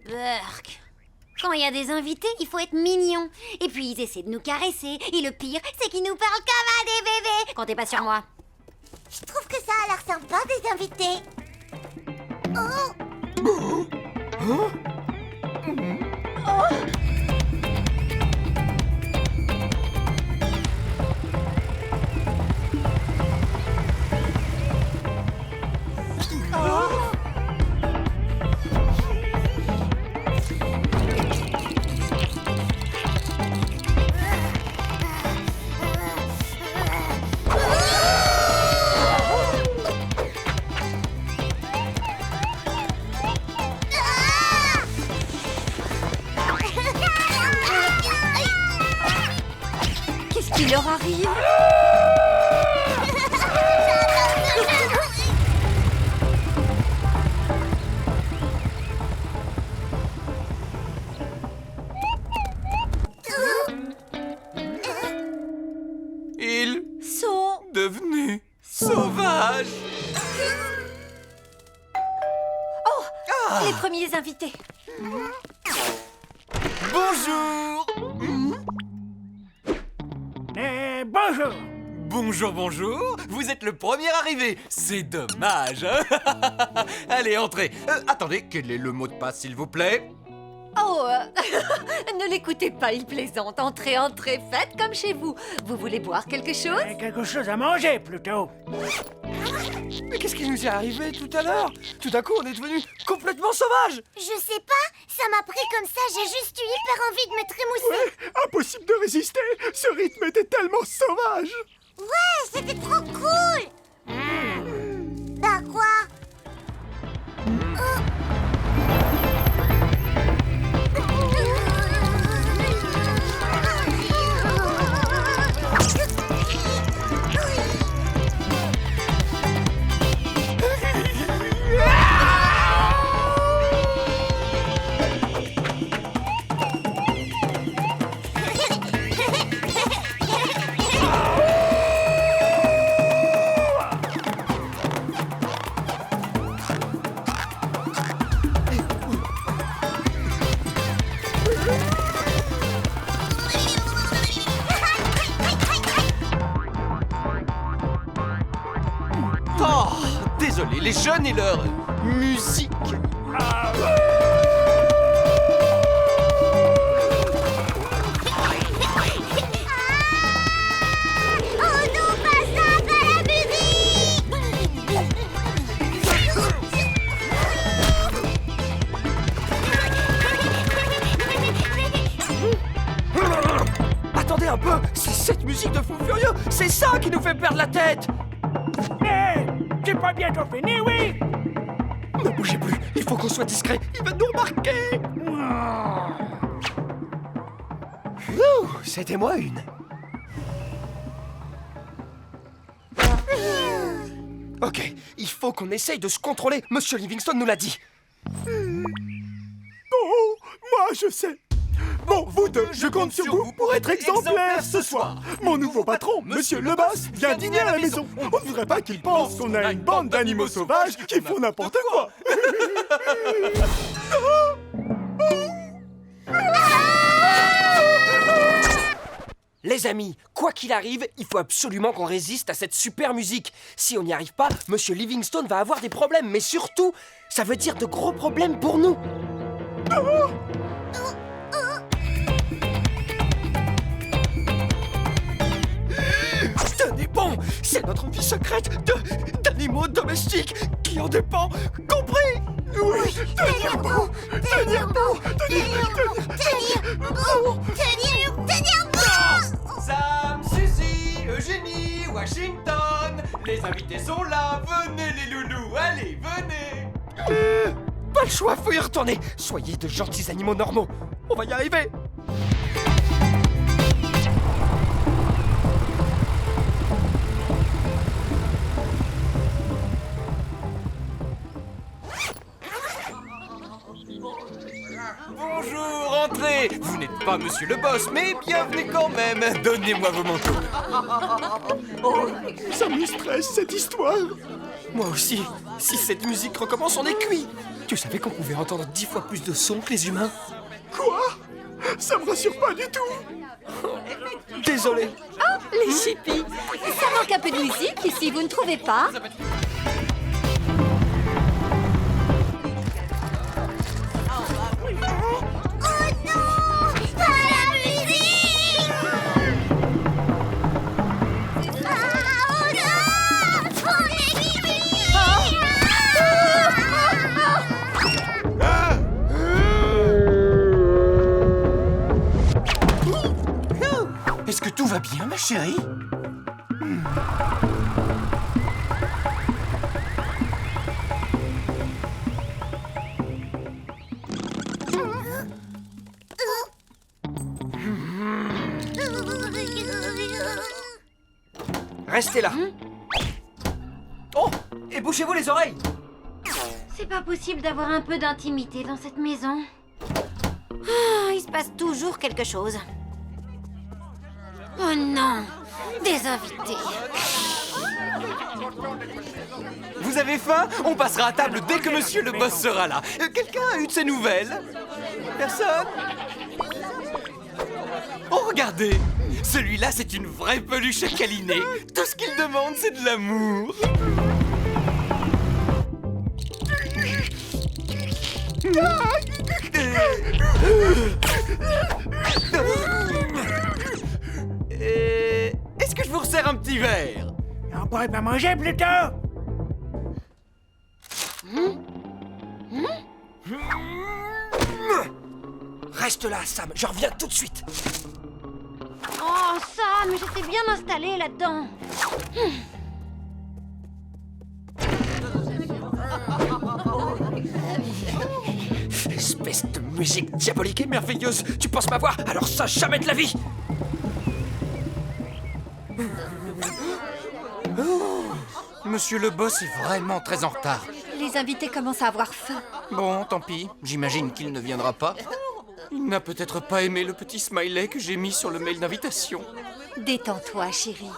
Burk. Quand il y a des invités, il faut être mignon. Et puis ils essaient de nous caresser. Et le pire, c'est qu'ils nous parlent comme à des bébés. Comptez pas sur moi. Je trouve que ça a l'air sympa des invités. Oh. Qu'est-ce qui leur arrive? Ils Sont devenus sauvages. les premiers invités. Bonjour. Bonjour. Bonjour, bonjour. Vous êtes le premier arrivé. C'est dommage. Hein. Allez, entrez. Attendez, quel est le mot de passe, s'il vous plaît? Oh, ne l'écoutez pas, il plaisante. Entrez, entrez, faites comme chez vous. Vous voulez boire quelque chose? Quelque chose à manger, plutôt. Mais qu'est-ce qui nous est arrivé tout à l'heure? Tout d'un coup, on est devenus complètement sauvages. Je sais pas, ça m'a pris comme ça, j'ai juste eu hyper envie de me trémousser. Impossible de résister. Ce rythme était tellement sauvage. Ouais, c'était trop cool. Bah quoi? désolé, les jeunes et leur musique. Oh non, pas ça, pas la musique! Attendez un peu, c'est cette musique de fou furieux, c'est ça qui nous fait perdre la tête. Mais c'est pas bientôt fini, oui? Ne bougez plus, il faut qu'on soit discret, il va nous remarquer. Ouh, c'était moi une. Ok, il faut qu'on essaye de se contrôler, Monsieur Livingstone nous l'a dit. Oh, moi je sais. Bon, vous deux, je compte sur vous pour être exemplaires ce soir. Mon nouveau patron, Monsieur le Boss, vient dîner à la maison. On ne voudrait pas qu'il pense qu'on a une bande d'animaux sauvages qui font n'importe quoi. Les amis, quoi qu'il arrive, il faut absolument qu'on résiste à cette super musique. Si on n'y arrive pas, Monsieur Livingstone va avoir des problèmes, mais surtout, ça veut dire de gros problèmes pour nous. Tenez bon, c'est notre vie secrète d'animaux domestiques qui en dépend, compris? Oui, tenir bon, tenir bon, Tenir bon! Sam, Suzy, Eugénie, Washington, les invités sont là, venez les loulous, allez, venez. Pas le choix, faut y retourner. Soyez de gentils animaux normaux. On va y arriver. Bonjour, entrez. Vous n'êtes pas Monsieur le Boss, mais bienvenue quand même. Donnez-moi vos manteaux. Ça me stresse cette histoire. Moi aussi. Si cette musique recommence, on est cuit. Tu savais qu'on pouvait entendre 10 fois plus de sons que les humains? Quoi? Ça me rassure pas du tout. Désolé. Oh, les chippies! Ça manque un peu de musique ici, vous ne trouvez pas? Est-ce que tout va bien, ma chérie? Restez là. Oh, et bouchez-vous les oreilles. C'est pas possible d'avoir un peu d'intimité dans cette maison. Ah, il se passe toujours quelque chose. Oh non! Des invités! Vous avez faim? On passera à table dès que Monsieur le Boss sera là. Quelqu'un a eu de ses nouvelles? Personne? Oh, regardez! Celui-là, c'est une vraie peluche à câliner. Tout ce qu'il demande, c'est de l'amour. Est-ce que je vous resserre un petit verre? On pourrait pas manger plutôt? Reste là, Sam. Je reviens tout de suite. Oh, Sam, j'étais bien installée là-dedans. Espèce de musique diabolique et merveilleuse. Tu penses m'avoir? Alors ça, jamais de la vie. Monsieur le Boss est vraiment très en retard. Les invités commencent à avoir faim. Bon, tant pis. J'imagine qu'il ne viendra pas. Il n'a peut-être pas aimé le petit smiley que j'ai mis sur le mail d'invitation. Détends-toi, chérie.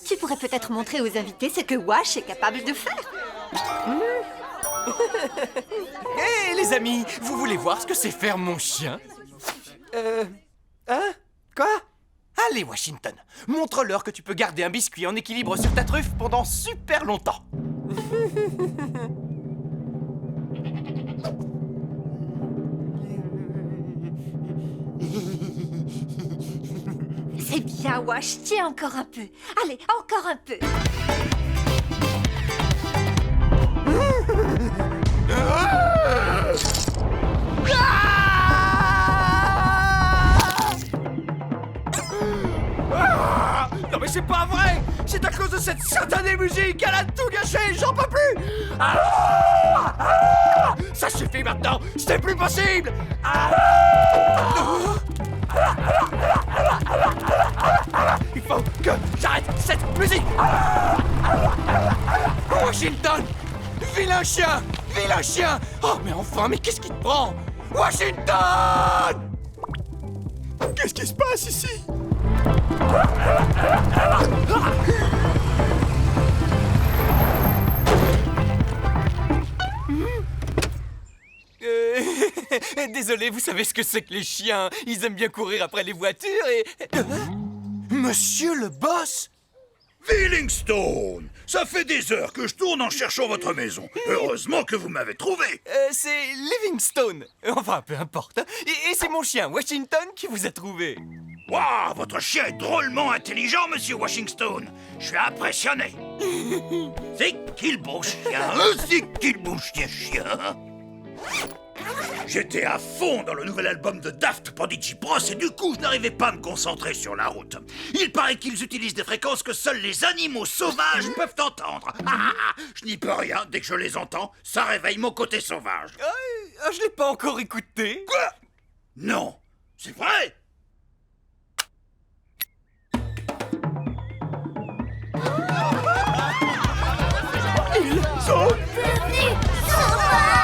Tu pourrais peut-être montrer aux invités ce que Wash est capable de faire. Hé, les amis, vous voulez voir ce que c'est faire mon chien? Hein? Quoi? Allez, Washington, montre-leur que tu peux garder un biscuit en équilibre sur ta truffe pendant super longtemps. C'est bien, Wash, tiens encore un peu. Allez, encore un peu. Non mais c'est pas vrai! C'est à cause de cette satanée musique! Elle a tout gâché! J'en peux plus! Ça suffit maintenant! C'est plus possible! Il faut que j'arrête cette musique! Washington! Vilain chien! Vilain chien! Oh, mais enfin, mais qu'est-ce qui te prend? Washington! Qu'est-ce qui se passe ici? Désolé, vous savez ce que c'est que les chiens? Ils aiment bien courir après les voitures et... Monsieur le boss? Villingstone! Ça fait des heures que je tourne en cherchant votre maison. Heureusement que vous m'avez trouvé. C'est Livingstone. Enfin, peu importe. Et c'est mon chien, Washington, qui vous a trouvé. Waouh, votre chien est drôlement intelligent, monsieur Washington. Je suis impressionné. C'est qui le beau chien? C'est qui le beau chien? J'étais à fond dans le nouvel album de Daft Prodigy Bros et du coup je n'arrivais pas à me concentrer sur la route. Il paraît qu'ils utilisent des fréquences que seuls les animaux sauvages peuvent entendre. Je n'y peux rien, dès que je les entends, ça réveille mon côté sauvage. Je l'ai pas encore écouté. Quoi? Non, c'est vrai? Ils sont devenus sauvages!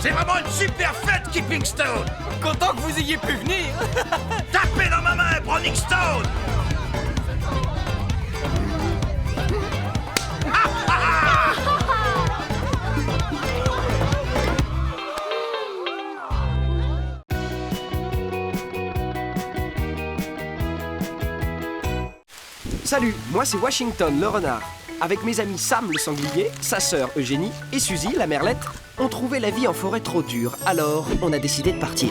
C'est vraiment une super fête, Keeping Stone! Content que vous ayez pu venir! Tapez dans ma main, Browning Stone! Salut, moi c'est Washington le renard. Avec mes amis Sam le sanglier, sa sœur Eugénie et Suzy la merlette, on trouvait la vie en forêt trop dure, alors on a décidé de partir.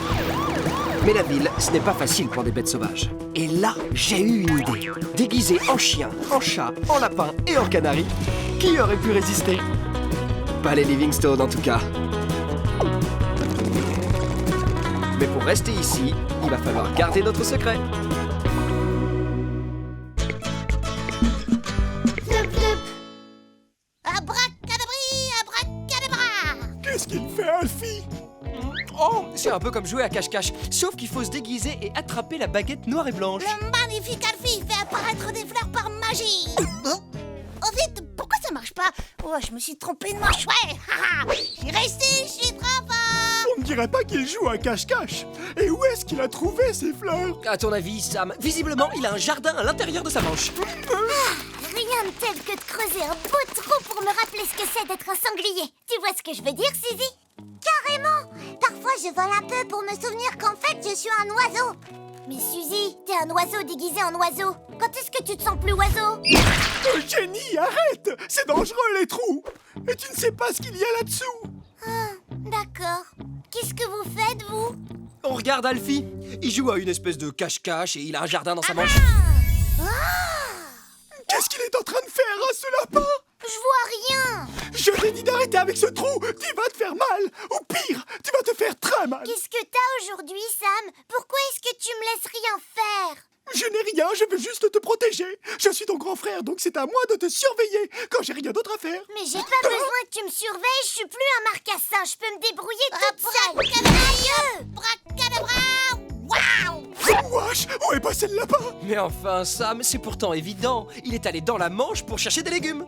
Mais la ville, ce n'est pas facile pour des bêtes sauvages. Et là, j'ai eu une idée. Déguisé en chien, en chat, en lapin et en canari, qui aurait pu résister? Pas les Livingstone en tout cas. Mais pour rester ici, il va falloir garder notre secret. Qu'est-ce qu'il fait, Alfie? Oh, c'est un peu comme jouer à cache-cache, sauf qu'il faut se déguiser et attraper la baguette noire et blanche. Le magnifique Alfie fait apparaître des fleurs par magie. Oh vite, pourquoi ça marche pas? Oh, je me suis trompée de manche, ouais. J'ai réussi, je suis trop fort. On ne dirait pas qu'il joue à cache-cache. Et où est-ce qu'il a trouvé ces fleurs? À ton avis, Sam, visiblement, il a un jardin à l'intérieur de sa manche. Rien de tel que de creuser un beau trou pour me rappeler ce que c'est d'être un sanglier. Tu vois ce que je veux dire, Suzy? Carrément. Parfois, je vole un peu pour me souvenir qu'en fait, je suis un oiseau. Mais Suzy, t'es un oiseau déguisé en oiseau. Quand est-ce que tu te sens plus oiseau? Jenny, arrête! C'est dangereux, les trous! Et tu ne sais pas ce qu'il y a là-dessous! Ah, d'accord. Qu'est-ce que vous faites, vous? On regarde Alfie. Il joue à une espèce de cache-cache et il a un jardin dans sa manche. Qu'est-ce qu'il est en train de faire, à ce lapin? Je vois rien. Je t'ai dit d'arrêter avec ce trou! Tu vas te faire mal! Ou pire, tu vas te faire très mal! Qu'est-ce que t'as aujourd'hui, Sam? Pourquoi est-ce que tu me laisses rien faire? Je n'ai rien, je veux juste te protéger. Je suis ton grand frère, donc c'est à moi de te surveiller quand j'ai rien d'autre à faire. Mais j'ai pas besoin que tu me surveilles, je suis plus un marcassin, je peux me débrouiller toute seule. Bracadabra! Waouh! Wesh, où est passé le lapin? Mais enfin, Sam, c'est pourtant évident. Il est allé dans la manche pour chercher des légumes.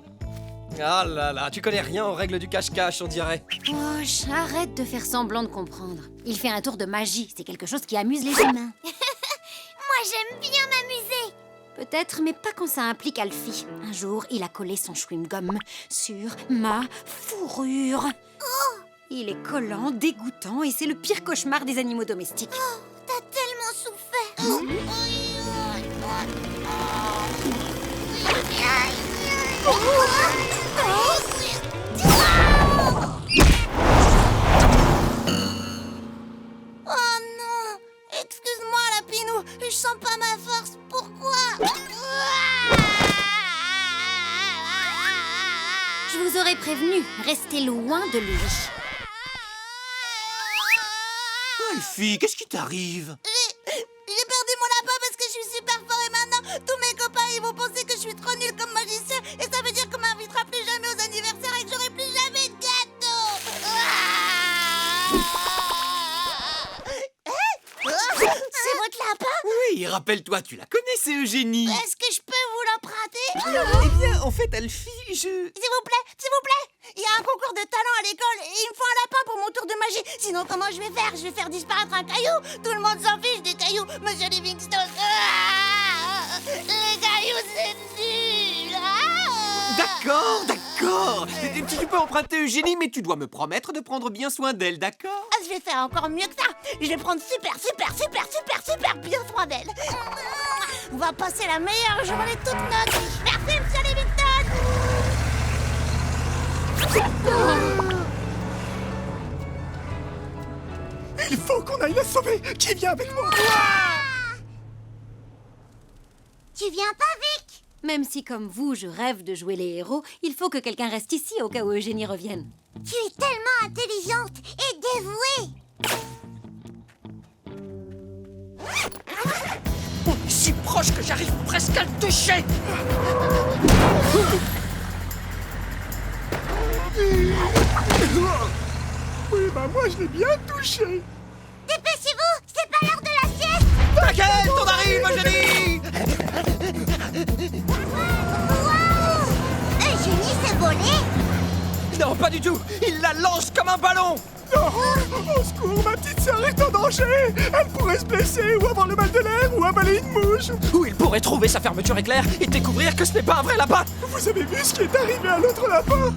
Ah là là, tu connais rien aux règles du cache-cache, on dirait. Oh, arrête de faire semblant de comprendre. Il fait un tour de magie, c'est quelque chose qui amuse les humains. Moi, j'aime bien m'amuser. Peut-être, mais pas quand ça implique Alfie. Un jour, il a collé son chewing-gum sur ma fourrure. Oh, Il est collant, dégoûtant et c'est le pire cauchemar des animaux domestiques. Oh, t'as tellement souffert. Oh non! Excuse-moi, Lapinou, je sens pas ma force. Pourquoi? Je vous aurais prévenu, restez loin de lui. Alfie, qu'est-ce qui t'arrive? J'ai perdu mon lapin parce que je suis super fort et maintenant tous mes copains ils vont penser que je suis trop nulle comme magicien et ça veut dire qu'on m'invitera plus jamais aux anniversaires et que j'aurai plus jamais de gâteau. C'est votre lapin? Oui, rappelle-toi, tu la connais, c'est Eugénie. Est-ce que je peux vous l'emprunter? Eh bien, en fait, Alfie, S'il vous plaît, il y a un concours de talent à l'école et il me faut un lapin pour mon tour de magie. Sinon, comment je vais faire? Je vais faire disparaître un caillou. Tout le monde s'en fiche des cailloux, Monsieur Livingstone. Les cailloux, c'est nul. D'accord. Tu peux emprunter Eugénie, mais tu dois me promettre de prendre bien soin d'elle, d'accord? Je vais faire encore mieux que ça. Je vais prendre super bien soin d'elle. On va passer la meilleure journée toute notre vie. Merci, Monsieur Livingstone. Il faut qu'on aille la sauver. Qui vient avec moi? Tu viens pas, Vic? Même si, comme vous, je rêve de jouer les héros, il faut que quelqu'un reste ici au cas où Eugénie revienne. Tu es tellement intelligente et dévouée. On est si proche que j'arrive presque à le toucher. Oui, bah moi je l'ai bien touché. Dépêchez-vous, c'est pas l'heure de la sieste. T'inquiète, on arrive, Eugénie. Wow, Eugénie s'est volée. Non, pas du tout. Il la lance comme un ballon. Non, au secours, ma petite sœur est en danger. Elle pourrait se blesser ou avoir le mal de l'air ou avaler une mouche. Ou il pourrait trouver sa fermeture éclair et découvrir que ce n'est pas un vrai lapin. Vous avez vu ce qui est arrivé à l'autre lapin?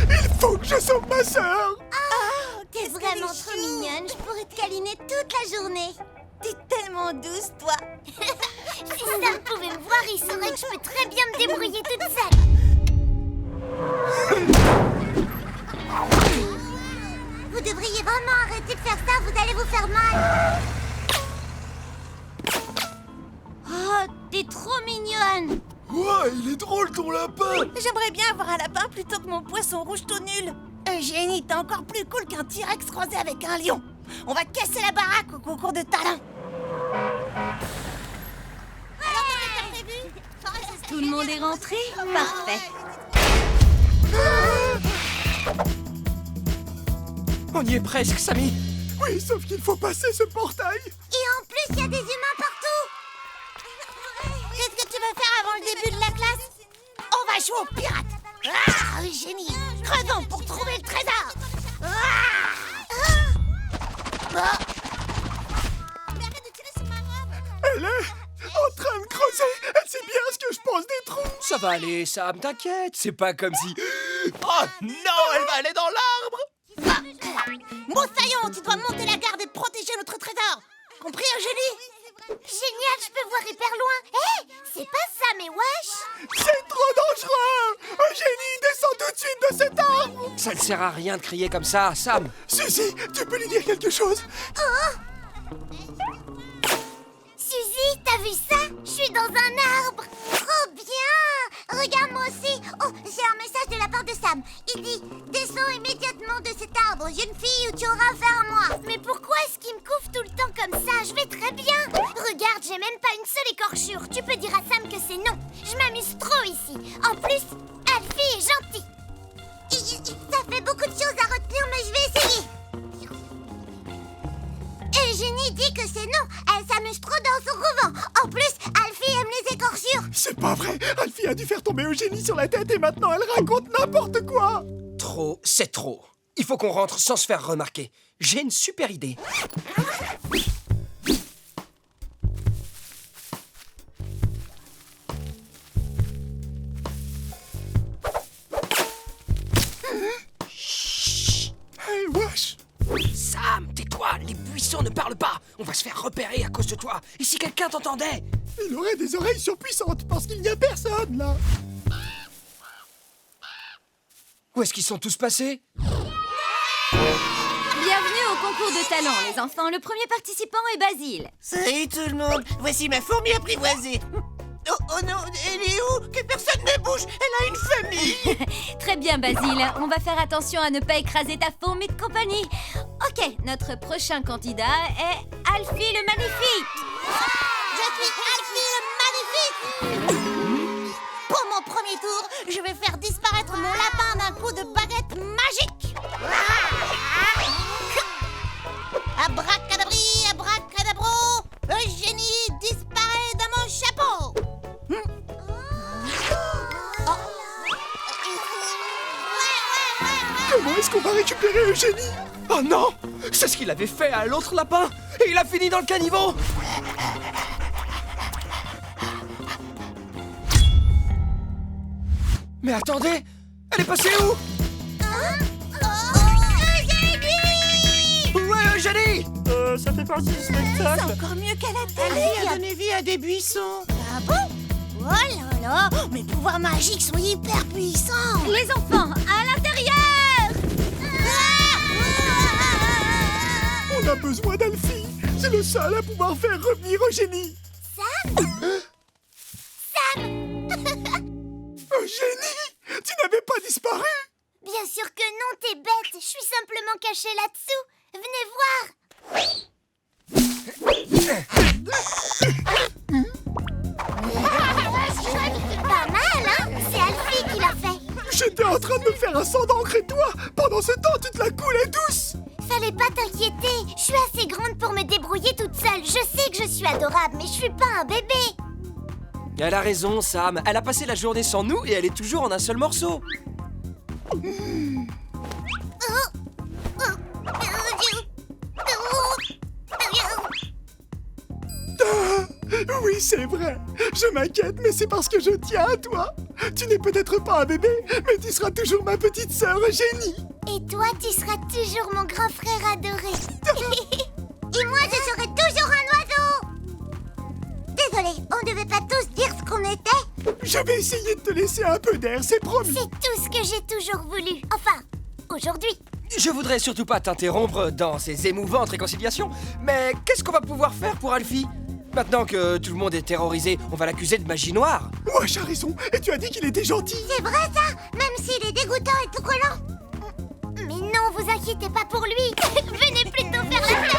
Il faut que je sauve ma sœur. Oh, t'es vraiment trop mignonne. Je pourrais te câliner toute la journée. T'es tellement douce, toi. Si Sam pouvait me voir, il saurait que je peux très bien me débrouiller toute seule. Vous devriez vraiment arrêter de faire ça, vous allez vous faire mal. Oh, t'es trop mignonne. Ouais, il est drôle ton lapin. J'aimerais bien avoir un lapin plutôt que mon poisson rouge tout nul. Eugénie, t'es encore plus cool qu'un T-Rex croisé avec un lion. On va casser la baraque au concours de talent. Tout le monde est rentré? Parfait. On y est presque, Samy. Oui, sauf qu'il faut passer ce portail. Et en plus, il y a des humains partout. Qu'est-ce que tu veux faire avant le début de la classe? On va jouer aux pirates. Ah, Eugénie, creusons pour trouver le trésor. Elle est en train de creuser. Elle sait bien ce que je pense des trous. Ça va aller, Sam, t'inquiète. C'est pas comme si... Oh non, elle va aller dans l'arbre. Moussaillon, tu dois monter la garde et protéger notre trésor. Compris, Eugénie? Génial, je peux voir hyper loin. Hé, c'est pas ça, mais wesh. C'est trop dangereux. Eugénie, descends tout de suite de cet arbre. Ça ne sert à rien de crier comme ça, Sam. Suzy, tu peux lui dire quelque chose? Suzy, t'as vu ça? Je suis dans un arbre. Trop bien. Regarde, moi aussi. Oh, j'ai un message de la part de Sam. Il dit « Descends immédiatement de cet arbre, jeune fille, ou tu auras affaire à moi. » Mais pourquoi est-ce qu'il me couvre tout le temps comme ça? Je vais très bien. Regarde, j'ai même pas une seule écorchure. Tu peux dire à Sam que c'est non. Je m'amuse trop ici. En plus, Alfie est gentil. Ça fait beaucoup de choses à retenir, mais je vais essayer. Eugénie dit que c'est non. Elle s'amuse trop dans son couvent. En plus, Alfie aime les écorchures. C'est pas vrai. Alfie a dû faire tomber Eugénie sur la tête et maintenant elle raconte n'importe quoi. Trop, c'est trop. Il faut qu'on rentre sans se faire remarquer. J'ai une super idée. Chut. buisson, ne parle pas. On va se faire repérer à cause de toi. Et si quelqu'un t'entendait? Il aurait des oreilles surpuissantes parce qu'il n'y a personne là. Où est-ce qu'ils sont tous passés? Bienvenue au concours de talent, les enfants. Le premier participant est Basile. Salut tout le monde, voici ma fourmi apprivoisée. Oh non, elle est où? Que personne ne bouge, elle a une famille. Très bien, Basile. On va faire attention à ne pas écraser ta fourmi de compagnie. Ok, notre prochain candidat est Alfie le Magnifique. Je suis Alfie le Magnifique. Pour mon premier tour, je vais faire disparaître mon lapin d'un coup de baguette magique. Abracadabri, abracadabro, Eugénie disparaît dans mon chapeau. Comment est-ce qu'on va récupérer Eugénie? Oh non! C'est ce qu'il avait fait à l'autre lapin! Et il a fini dans le caniveau! Mais attendez! Elle est passée où? Eugénie! Où est Eugénie? Ça fait partie du spectacle. C'est encore mieux qu'à la télé. Elle a donné vie à des buissons. Ah bon? Oh là là, mes pouvoirs magiques sont hyper puissants. Les enfants, à l'intérieur! On a besoin d'Alfie. C'est le seul à pouvoir faire revenir Eugénie. Sam? Sam! Eugénie, tu n'avais pas disparu. Bien sûr que non, t'es bête. Je suis simplement cachée là-dessous. Venez voir. Pas mal, hein? C'est Alfie qui l'a fait. J'étais en train de me faire un sang d'encre et toi, pendant ce temps, tu te la coulais douce. Fallait pas t'inquiéter. Je suis assez grande pour me débrouiller toute seule. Je sais que je suis adorable, mais je suis pas un bébé. Elle a raison, Sam. Elle a passé la journée sans nous et elle est toujours en un seul morceau. Oui, c'est vrai. Je m'inquiète, mais c'est parce que je tiens à toi. Tu n'es peut-être pas un bébé, mais tu seras toujours ma petite sœur Eugénie. Et toi, tu seras toujours mon grand frère adoré. Et moi, je serai toujours un oiseau. Désolée, on ne devait pas tous dire ce qu'on était. Je vais essayer de te laisser un peu d'air, c'est promis. C'est tout ce que j'ai toujours voulu. Enfin, aujourd'hui. Je voudrais surtout pas t'interrompre dans ces émouvantes réconciliations, mais qu'est-ce qu'on va pouvoir faire pour Alfie? Maintenant que tout le monde est terrorisé, on va l'accuser de magie noire. Ouais, j'ai raison. Et tu as dit qu'il était gentil. C'est vrai ça, même s'il est dégoûtant et tout collant. Mais non, vous inquiétez pas pour lui. Venez plutôt faire la fête.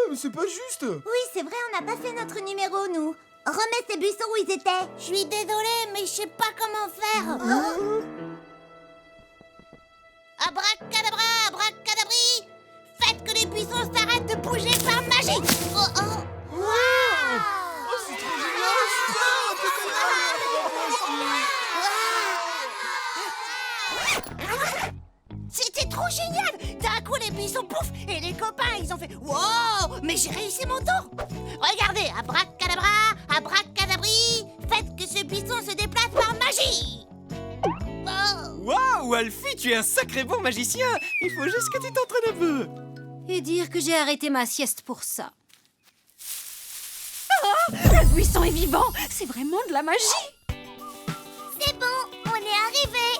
Mais c'est pas juste. Oui, c'est vrai, on n'a pas fait notre numéro, nous. Remets ces buissons où ils étaient. Je suis désolée, mais je sais pas comment faire. Abracadabra, abracadabri. Faites que les buissons s'arrêtent de bouger par magie. Oh oh. Wow. C'est trop génial. C'était trop génial. D'un coup, les buissons pouf et les copains, ils ont fait wow. Mais j'ai réussi mon tour. Regardez, abracadabra, abracadabri. Faites que ce buisson se déplace par magie. Waouh, Alfie, tu es un sacré bon magicien. Il faut juste que tu t'entraînes un peu. Et dire que j'ai arrêté ma sieste pour ça. Le buisson est vivant. C'est vraiment de la magie. C'est bon, on est arrivé.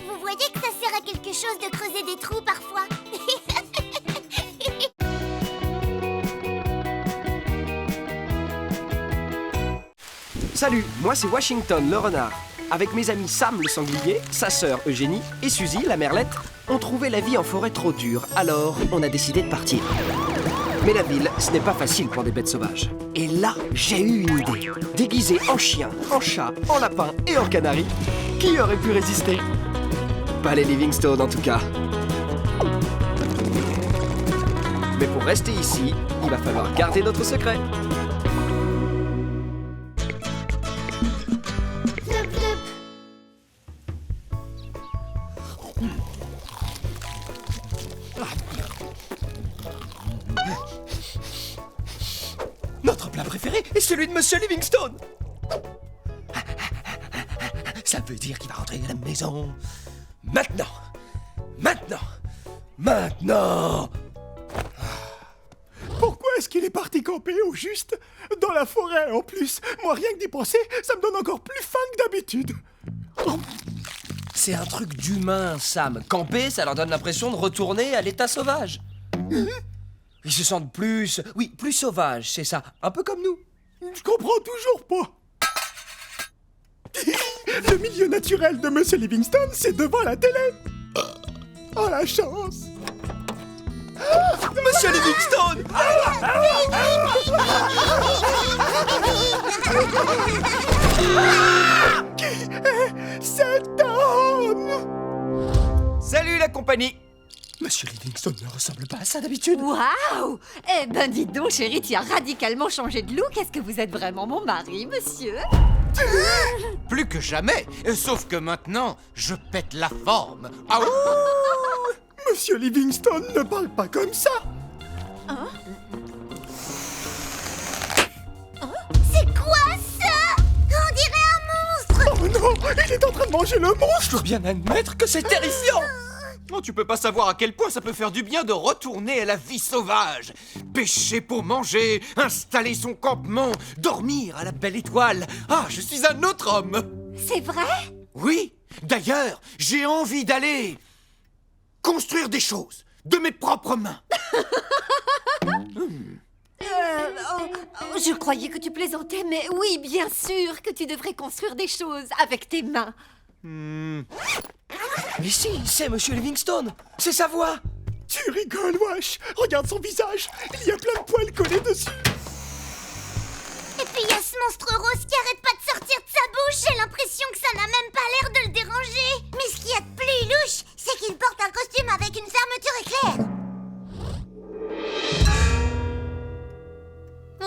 Vous voyez que ça sert à quelque chose de creuser des trous parfois. Salut, moi c'est Washington le renard. Avec mes amis Sam le sanglier, sa sœur Eugénie et Suzy la merlette, on trouvait la vie en forêt trop dure, alors on a décidé de partir. Mais la ville, ce n'est pas facile pour des bêtes sauvages. Et là, j'ai eu une idée. Déguisé en chien, en chat, en lapin et en canari, qui aurait pu résister? Pas les Livingstone en tout cas. Mais pour rester ici, il va falloir garder notre secret. Notre plat préféré est celui de Monsieur Livingstone. Ça veut dire qu'il va rentrer à la maison. Maintenant. Pourquoi est-ce qu'il est parti camper au juste dans la forêt en plus? Moi, rien que d'y penser, ça me donne encore plus faim que d'habitude. C'est un truc d'humain, Sam. Camper, ça leur donne l'impression de retourner à l'état sauvage. Ils se sentent plus sauvages, c'est ça. Un peu comme nous. Je comprends toujours pas. Le milieu naturel de Monsieur Livingstone, c'est devant la télé. Oh, la chance. Monsieur Livingstone! Cet homme! Salut la compagnie! Monsieur Livingstone ne ressemble pas à ça d'habitude. Waouh! Eh ben dites donc, chérie, tu as radicalement changé de look. Est-ce que vous êtes vraiment mon mari, monsieur? Plus que jamais, sauf que maintenant, je pète la forme. Ah ouh! Monsieur Livingstone ne parle pas comme ça. Hein? C'est quoi ça? On dirait un monstre! Oh non, il est en train de manger le monstre. Je dois bien admettre que c'est terrifiant. Oh, tu peux pas savoir à quel point ça peut faire du bien de retourner à la vie sauvage. Pêcher pour manger, installer son campement, dormir à la belle étoile. Ah, je suis un autre homme. C'est vrai? Oui, d'ailleurs, j'ai envie d'aller construire des choses de mes propres mains. Je croyais que tu plaisantais, mais oui, bien sûr que tu devrais construire des choses avec tes mains. Mais si, c'est Monsieur Livingstone. C'est sa voix. Tu rigoles, wesh. Regarde son visage. Il y a plein de poils collés dessus. Et puis il y a ce monstre rose qui arrête pas de sortir de sa bouche. J'ai l'impression que ça n'a même pas l'air de le déranger. Mais ce qu'il y a de plus louche, c'est qu'il porte un costume avec une fermeture éclair.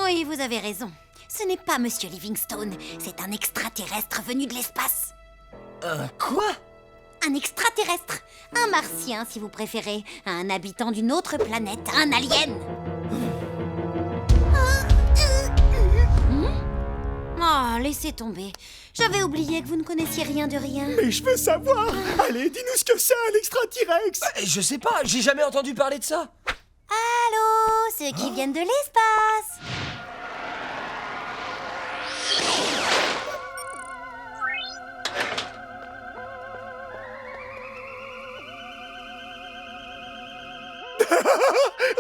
Oui, vous avez raison. Ce n'est pas Monsieur Livingstone, c'est un extraterrestre venu de l'espace. Quoi? Un extraterrestre, un martien si vous préférez, un habitant d'une autre planète, un alien. Oh, laissez tomber. J'avais oublié que vous ne connaissiez rien de rien. Mais je veux savoir. Allez, dis-nous ce que c'est un extraterrestre. Je sais pas, j'ai jamais entendu parler de ça. Allô, ceux qui viennent de l'espace.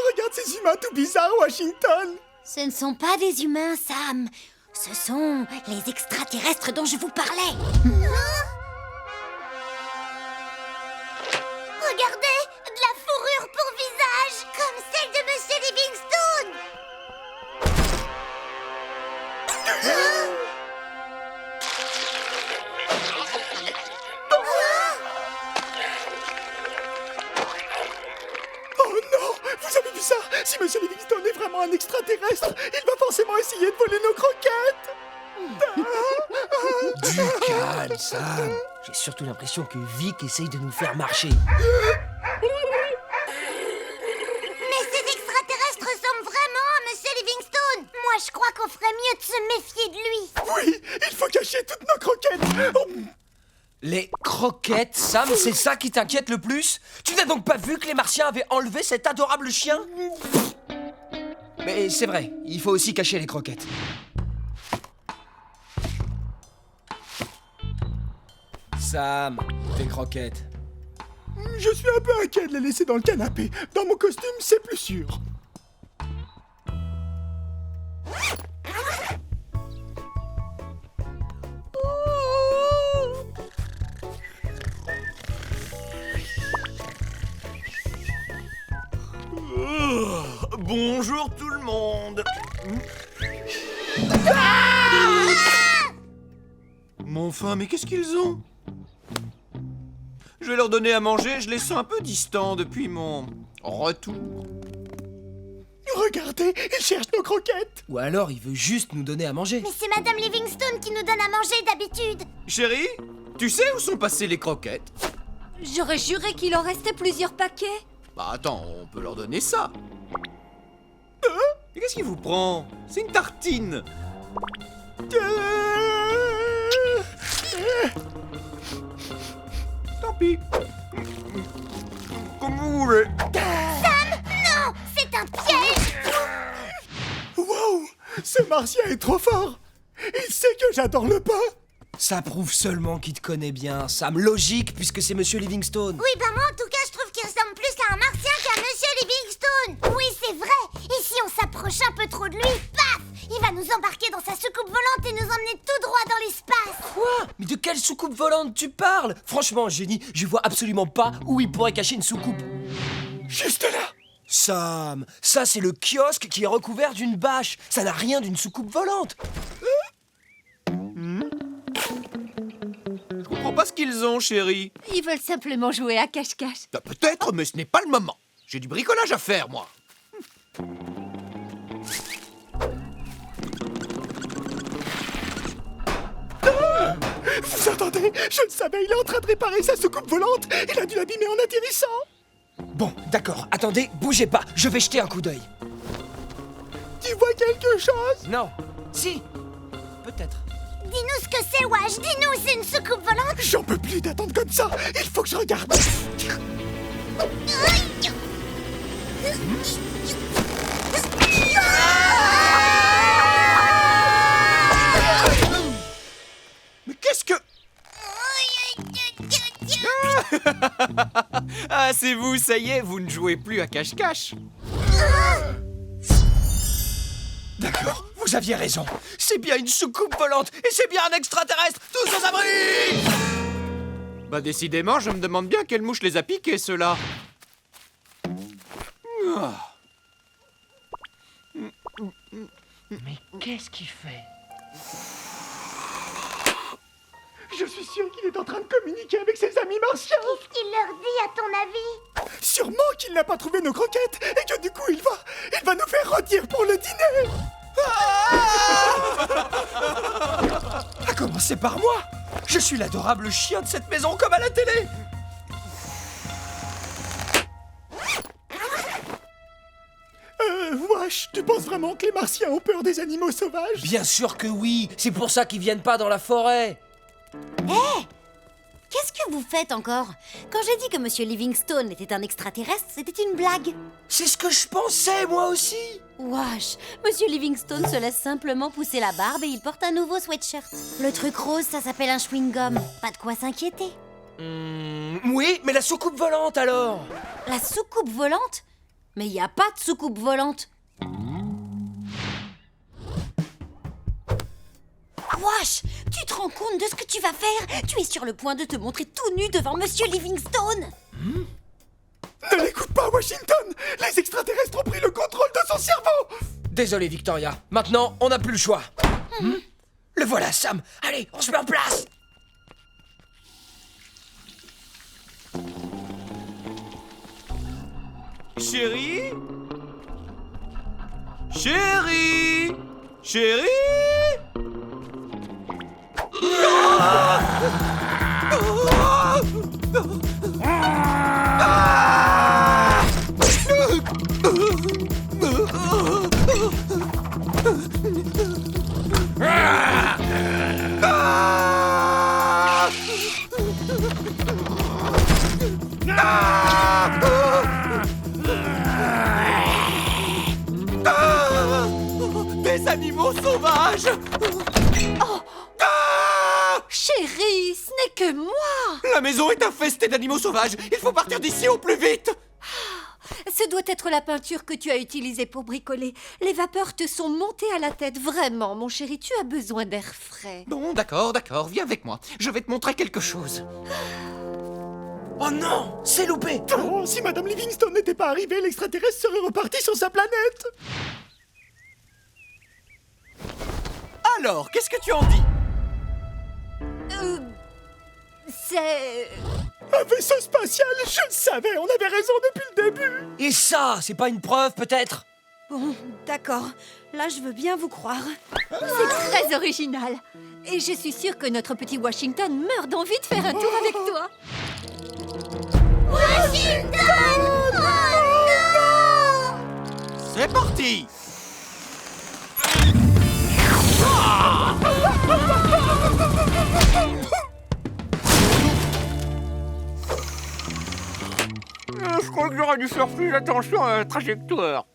Regarde ces humains tout bizarres, Washington. Ce ne sont pas des humains, Sam. Ce sont les extraterrestres dont je vous parlais. Regardez, de la fourrure pour visage, comme celle de Monsieur Livingstone. Oh non, vous avez vu ça? Si Monsieur Livingstone est vraiment un extraterrestre, il va forcément essayer de voler nos croquettes. Du calme, Sam. J'ai surtout l'impression que Vic essaye de nous faire marcher. Mais ces extraterrestres ressemblent vraiment à Monsieur Livingstone. Moi, je crois qu'on ferait mieux de se méfier de lui. Oui, il faut cacher toutes nos croquettes. Oh. Les croquettes, Sam, c'est ça qui t'inquiète le plus? Tu n'as donc pas vu que les Martiens avaient enlevé cet adorable chien? Mais c'est vrai, il faut aussi cacher les croquettes. Sam, tes croquettes. Je suis un peu inquiet de les laisser dans le canapé. Dans mon costume, c'est plus sûr. Bonjour tout le monde. Mais enfin, mais qu'est-ce qu'ils ont? Je vais leur donner à manger, je les sens un peu distants depuis mon retour. Regardez, il cherche nos croquettes. Ou alors il veut juste nous donner à manger. Mais c'est Madame Livingstone qui nous donne à manger d'habitude. Chérie, tu sais où sont passées les croquettes? J'aurais juré qu'il en restait plusieurs paquets. Bah attends, on peut leur donner ça. Mais qu'est-ce qui vous prend? C'est une tartine. Tant pis. Comme vous voulez. Sam, non, c'est un piège. Wow! Ce martien est trop fort! Il sait que j'adore le pain! Ça prouve seulement qu'il te connaît bien, Sam. Logique, puisque c'est Monsieur Livingstone. Oui, bah moi en tout cas, je trouve qu'il ressemble plus à un martien qu'à Monsieur Livingstone. Oui, c'est vrai. Et si on s'approche un peu trop de lui, paf! Il va nous embarquer dans sa soucoupe volante et nous emmener tout droit dans l'espace. Quoi? Mais de quelle soucoupe volante tu parles? Franchement, Génie, je vois absolument pas où il pourrait cacher une soucoupe. Juste là! Sam, ça c'est le kiosque qui est recouvert d'une bâche. Ça n'a rien d'une soucoupe volante. Je comprends pas ce qu'ils ont, chérie. Ils veulent simplement jouer à cache-cache. Peut-être, mais ce n'est pas le moment. J'ai du bricolage à faire, moi. Vous entendez? Je le savais, il est en train de réparer sa soucoupe volante. Il a dû l'abîmer en atterrissant. Bon, d'accord, attendez, bougez pas, je vais jeter un coup d'œil. Tu vois quelque chose? Non. Si. Peut-être. Dis-nous ce que c'est, Wash. Dis-nous, c'est une soucoupe volante. J'en peux plus d'attendre comme ça. Il faut que je regarde. Mais qu'est-ce que... Ah, c'est vous, ça y est, vous ne jouez plus à cache-cache. D'accord, vous aviez raison. C'est bien une soucoupe volante et c'est bien un extraterrestre. Tous aux abris! Bah décidément, je me demande bien quelle mouche les a piqués, ceux-là. Mais qu'est-ce qu'il fait? Je suis sûr qu'il est en train de communiquer avec ses amis martiens. Qu'est-ce qu'il leur dit, à ton avis? Sûrement qu'il n'a pas trouvé nos croquettes et que du coup il va nous faire rôtir pour le dîner. À commencer par moi. Je suis l'adorable chien de cette maison comme à la télé. Wash, tu penses vraiment que les martiens ont peur des animaux sauvages? Bien sûr que oui, c'est pour ça qu'ils viennent pas dans la forêt. Hé! Qu'est-ce que vous faites encore? Quand j'ai dit que Monsieur Livingstone était un extraterrestre, c'était une blague. C'est ce que je pensais, moi aussi. Wesh, Monsieur Livingstone se laisse simplement pousser la barbe et il porte un nouveau sweatshirt. Le truc rose, ça s'appelle un chewing-gum. Pas de quoi s'inquiéter. Oui, mais la soucoupe volante alors? La soucoupe volante? Mais y a pas de soucoupe volante. Wesh, tu te rends compte de ce que tu vas faire? Tu es sur le point de te montrer tout nu devant Monsieur Livingstone. Ne l'écoute pas, Washington. Les extraterrestres ont pris le contrôle de son cerveau. Désolé, Victoria. Maintenant, on n'a plus le choix. Le voilà, Sam. Allez, on se met en place. Chérie? Chérie? Chérie? Des animaux sauvages! Oh! Chérie, ce n'est que moi! La maison est infestée d'animaux sauvages! Il faut partir d'ici au plus vite! Ce doit être la peinture que tu as utilisée pour bricoler. Les vapeurs te sont montées à la tête. Vraiment, mon chéri, tu as besoin d'air frais. Bon, d'accord, viens avec moi. Je vais te montrer quelque chose. Oh non, c'est loupé. Oh, si Madame Livingstone n'était pas arrivée, l'extraterrestre serait reparti sur sa planète. Alors, qu'est-ce que tu en dis? C'est... Un vaisseau spatial, je le savais, on avait raison depuis le début. Et ça, c'est pas une preuve, peut-être? Bon, d'accord. Là, je veux bien vous croire. C'est très original. Et je suis sûre que notre petit Washington meurt d'envie de faire un tour avec toi. Washington! Oh non! C'est parti! crois que j'aurais dû faire plus attention à la trajectoire.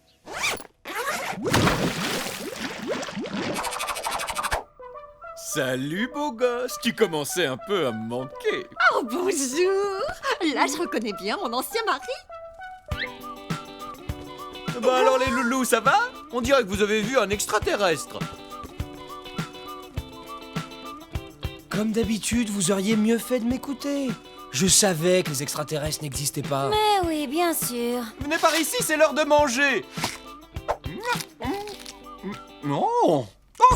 Salut beau gosse, tu commençais un peu à me manquer. Oh, bonjour! Là, je reconnais bien mon ancien mari. Bah alors les loulous, ça va? On dirait que vous avez vu un extraterrestre. Comme d'habitude, vous auriez mieux fait de m'écouter. Je savais que les extraterrestres n'existaient pas. Mais oui, bien sûr. Venez par ici, c'est l'heure de manger. Non. Oh,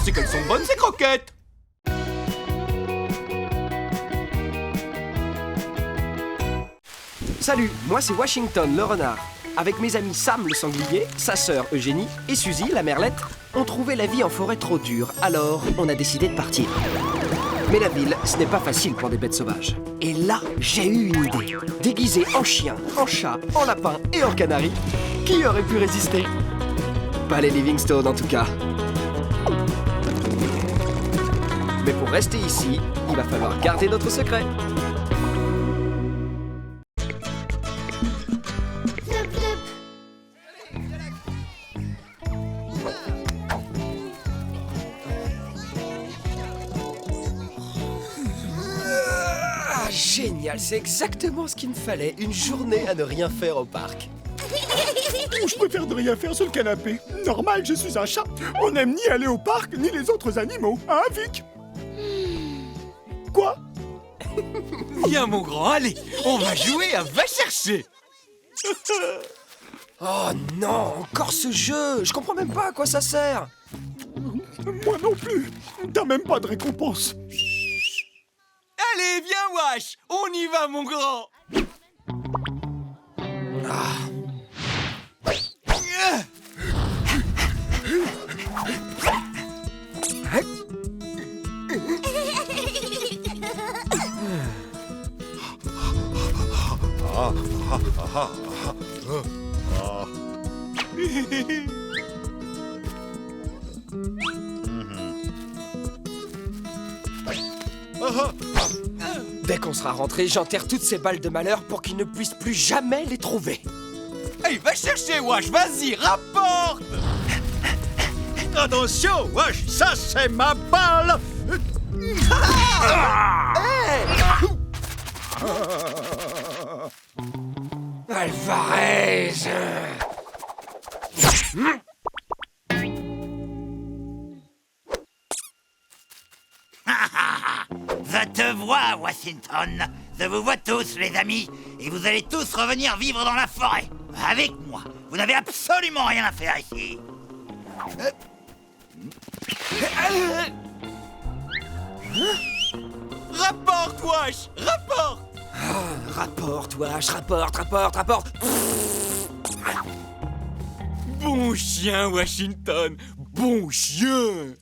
c'est qu'elles sont bonnes ces croquettes. Salut, moi c'est Washington le renard. Avec mes amis Sam le sanglier, sa sœur Eugénie et Suzy la merlette, on trouvait la vie en forêt trop dure, alors on a décidé de partir. Mais la ville, ce n'est pas facile pour des bêtes sauvages. Et là, j'ai eu une idée. Déguisé en chien, en chat, en lapin et en canari, qui aurait pu résister? Pas les Livingstone en tout cas. Mais pour rester ici, il va falloir garder notre secret. Génial, c'est exactement ce qu'il me fallait. Une journée à ne rien faire au parc. Je préfère ne rien faire sur le canapé. Normal, je suis un chat. On n'aime ni aller au parc, ni les autres animaux. Hein, Vic? Quoi? Viens mon grand, allez, on va jouer à Va chercher. Oh non, encore ce jeu. Je comprends même pas à quoi ça sert. Moi non plus. T'as même pas de récompense. Allez, viens Wash, on y va mon grand. Dès qu'on sera rentré, j'enterre toutes ces balles de malheur pour qu'ils ne puissent plus jamais les trouver. Hey, va chercher Wash, vas-y, rapporte. Attention, wesh, ça c'est ma balle. Alvarez. Je te vois, Washington. Je vous vois tous, les amis, et vous allez tous revenir vivre dans la forêt. Avec moi. Vous n'avez absolument rien à faire ici. Rapporte Wash, rapporte. Rapporte, Wash, rapporte. Bon chien, Washington, bon chien.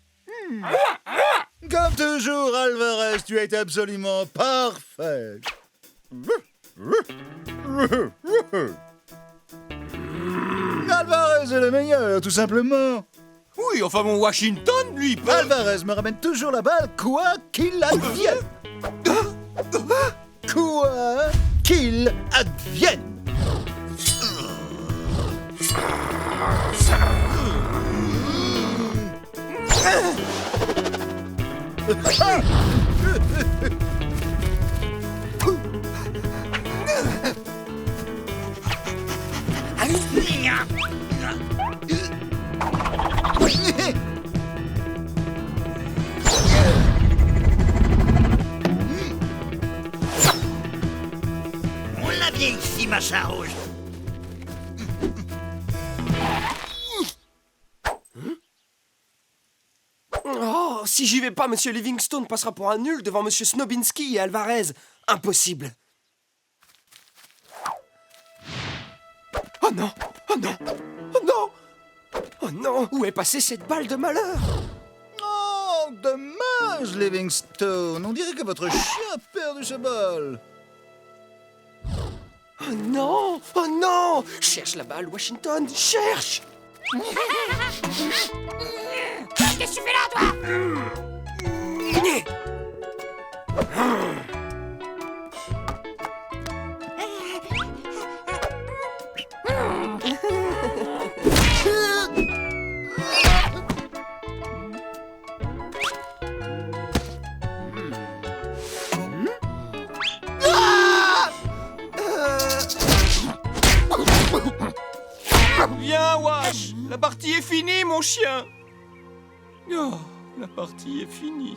Comme toujours, Alvarez, tu as été absolument parfait. Alvarez est le meilleur, tout simplement. Oui, enfin mon Washington, lui, Alvarez me ramène toujours la balle, quoi qu'il advienne. Quoi qu'il advienne. On l'a bien ici, machin rouge. Oh, si j'y vais pas, Monsieur Livingstone passera pour un nul devant Monsieur Snobinski et Alvarez. Impossible. Oh non, oh non, oh non, oh non, où est passée cette balle de malheur? Oh, dommage, Livingstone. On dirait que votre chien a perdu sa balle. Oh non, oh non. Cherche la balle, Washington, cherche. Qu'est-ce que tu fais là, toi? La partie est finie, mon chien. Oh, la partie est finie.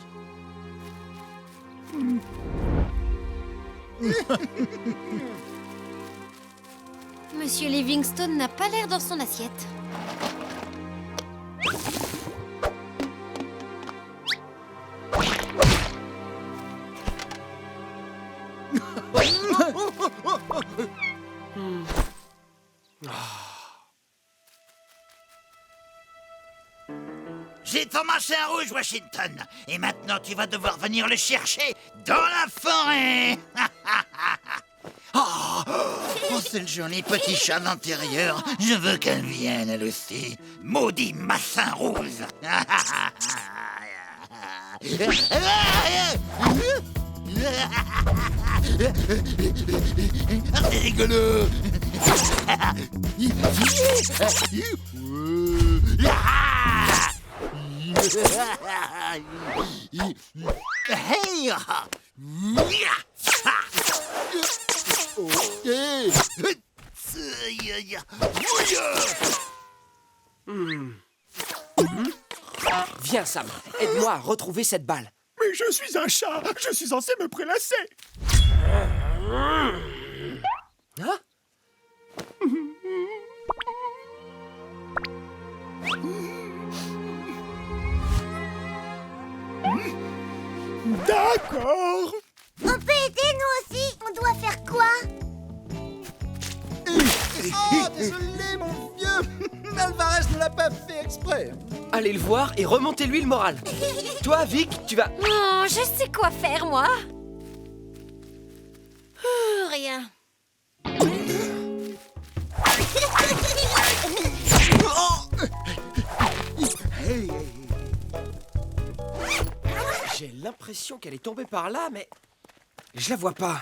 Monsieur Livingstone n'a pas l'air dans son assiette. J'ai ton machin rouge, Washington. Et maintenant, tu vas devoir venir le chercher dans la forêt. Oh, c'est le joli petit chat d'intérieur. Je veux qu'elle vienne, elle aussi. Maudit machin rouge. C'est rigolo. Viens, Sam, aide-moi à retrouver cette balle. Mais je suis un chat, je suis censé me prélasser. Hein? D'accord. On peut aider, nous aussi. On doit faire quoi? Oh, désolé, mon vieux. Alvarez ne l'a pas fait exprès. Allez le voir et remontez-lui le moral. Toi, Vic, tu vas... Non, je sais quoi faire, moi. Rien. J'ai l'impression qu'elle est tombée par là, mais... je la vois pas.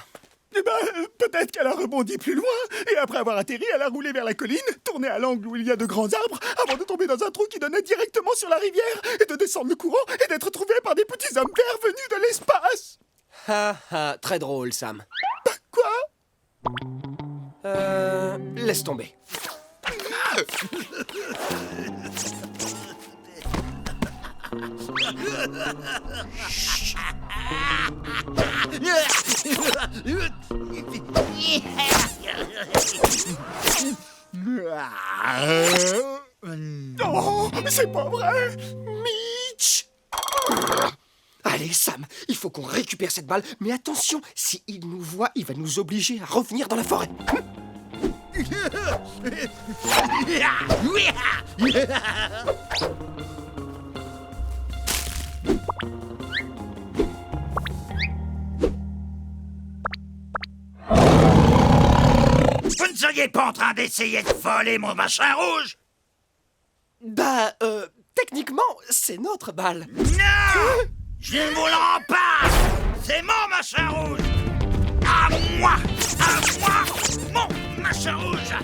Eh ben, peut-être qu'elle a rebondi plus loin, et après avoir atterri, elle a roulé vers la colline, tourné à l'angle où il y a de grands arbres, avant de tomber dans un trou qui donnait directement sur la rivière, et de descendre le courant, et d'être trouvée par des petits hommes verts venus de l'espace. Ha ha, très drôle, Sam. Quoi? Laisse tomber. Oh, c'est pas vrai! Mitch! Allez, Sam, il faut qu'on récupère cette balle, mais attention, si il nous voit, il va nous obliger à revenir dans la forêt. Vous ne seriez pas en train d'essayer de voler mon machin rouge? Bah, techniquement, c'est notre balle. Non! Je ne vous le rends pas! C'est mon machin rouge! À moi! À moi! Mon machin rouge!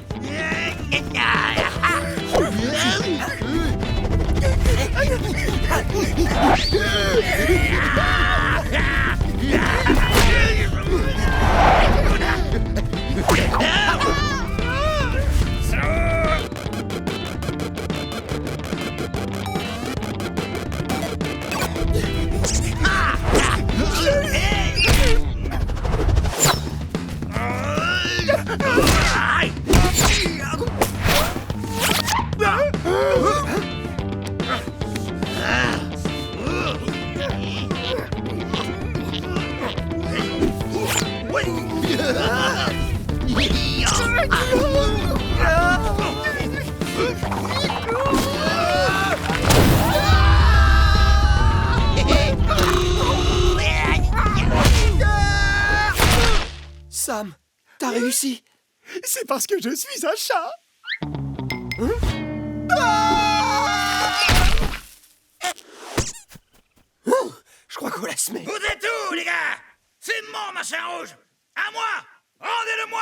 Sam, t'as réussi. C'est parce que je suis un chat. Je crois qu'on la se met. Vous êtes où, les gars? C'est mon machin rouge! À moi! Rendez-le-moi!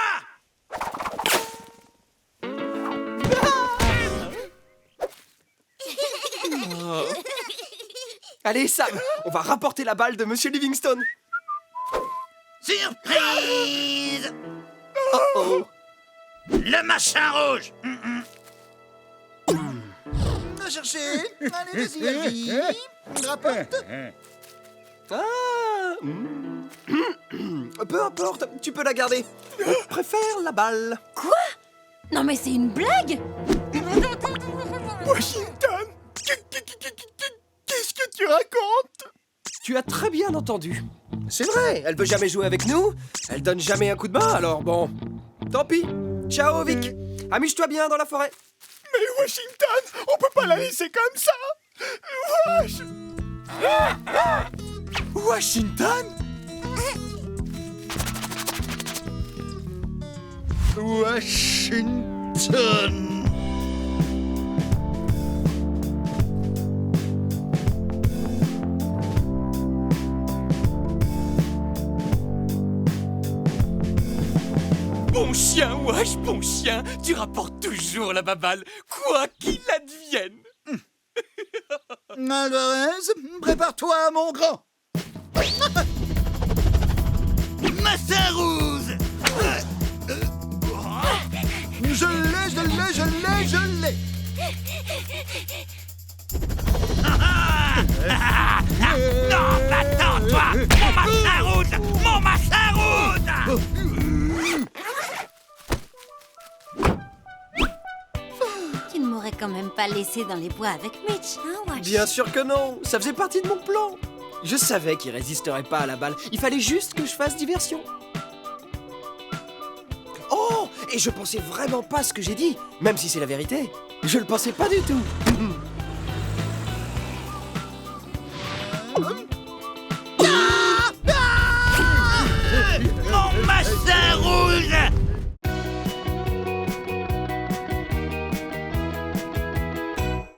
Allez, Sam, on va rapporter la balle de Monsieur Livingstone. Surprise! Oh oh. Le machin rouge! la chercher. Allez, vas-y, vas-y. Rapporte. Ah. Peu importe, tu peux la garder. On préfère la balle. Quoi? Non mais c'est une blague? Washington, qu'est-ce que tu racontes? Tu as très bien entendu. C'est vrai, elle veut jamais jouer avec nous. Elle donne jamais un coup de main, alors bon. Tant pis. Ciao, Vic. Amuse-toi bien dans la forêt. Mais Washington, on peut pas la laisser comme ça. Washington? Washington. Bon chien, Wash, bon chien, tu rapportes toujours la baballe, quoi qu'il advienne. Alvarez, prépare-toi, mon grand. Massin rouge. Je l'ai. Non, attends, toi. Mon massin rouge. Tu ne m'aurais quand même pas laissé dans les bois avec Mitch, hein, Wash? Bien sûr que non, ça faisait partie de mon plan. Je savais qu'il résisterait pas à la balle. Il fallait juste que je fasse diversion. Oh, et je pensais vraiment pas ce que j'ai dit, même si c'est la vérité. Je le pensais pas du tout.